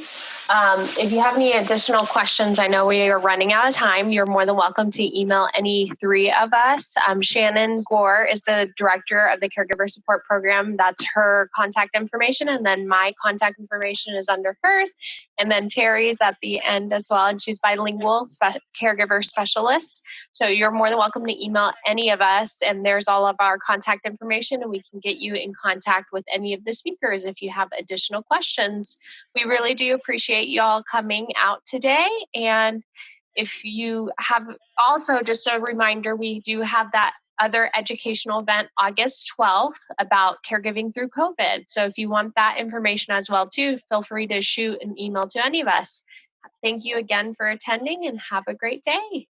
S1: If you have any additional questions, I know we are running out of time. You're more than welcome to email any three of us. Shannon Gore is the director of the Caregiver Support Program. That's her contact information. And then my contact information is under hers. And then Terry's at the end as well. And she's bilingual caregiver specialist. So you're more than welcome to email any of us. And there's all of our contact information. And we can get you in contact with any of the speakers if you have additional questions. We really do appreciate y'all coming out today. And if you have also, just a reminder, we do have that other educational event August 12th about caregiving through COVID. So if you want that information as well too, feel free to shoot an email to any of us. Thank you again for attending and have a great day.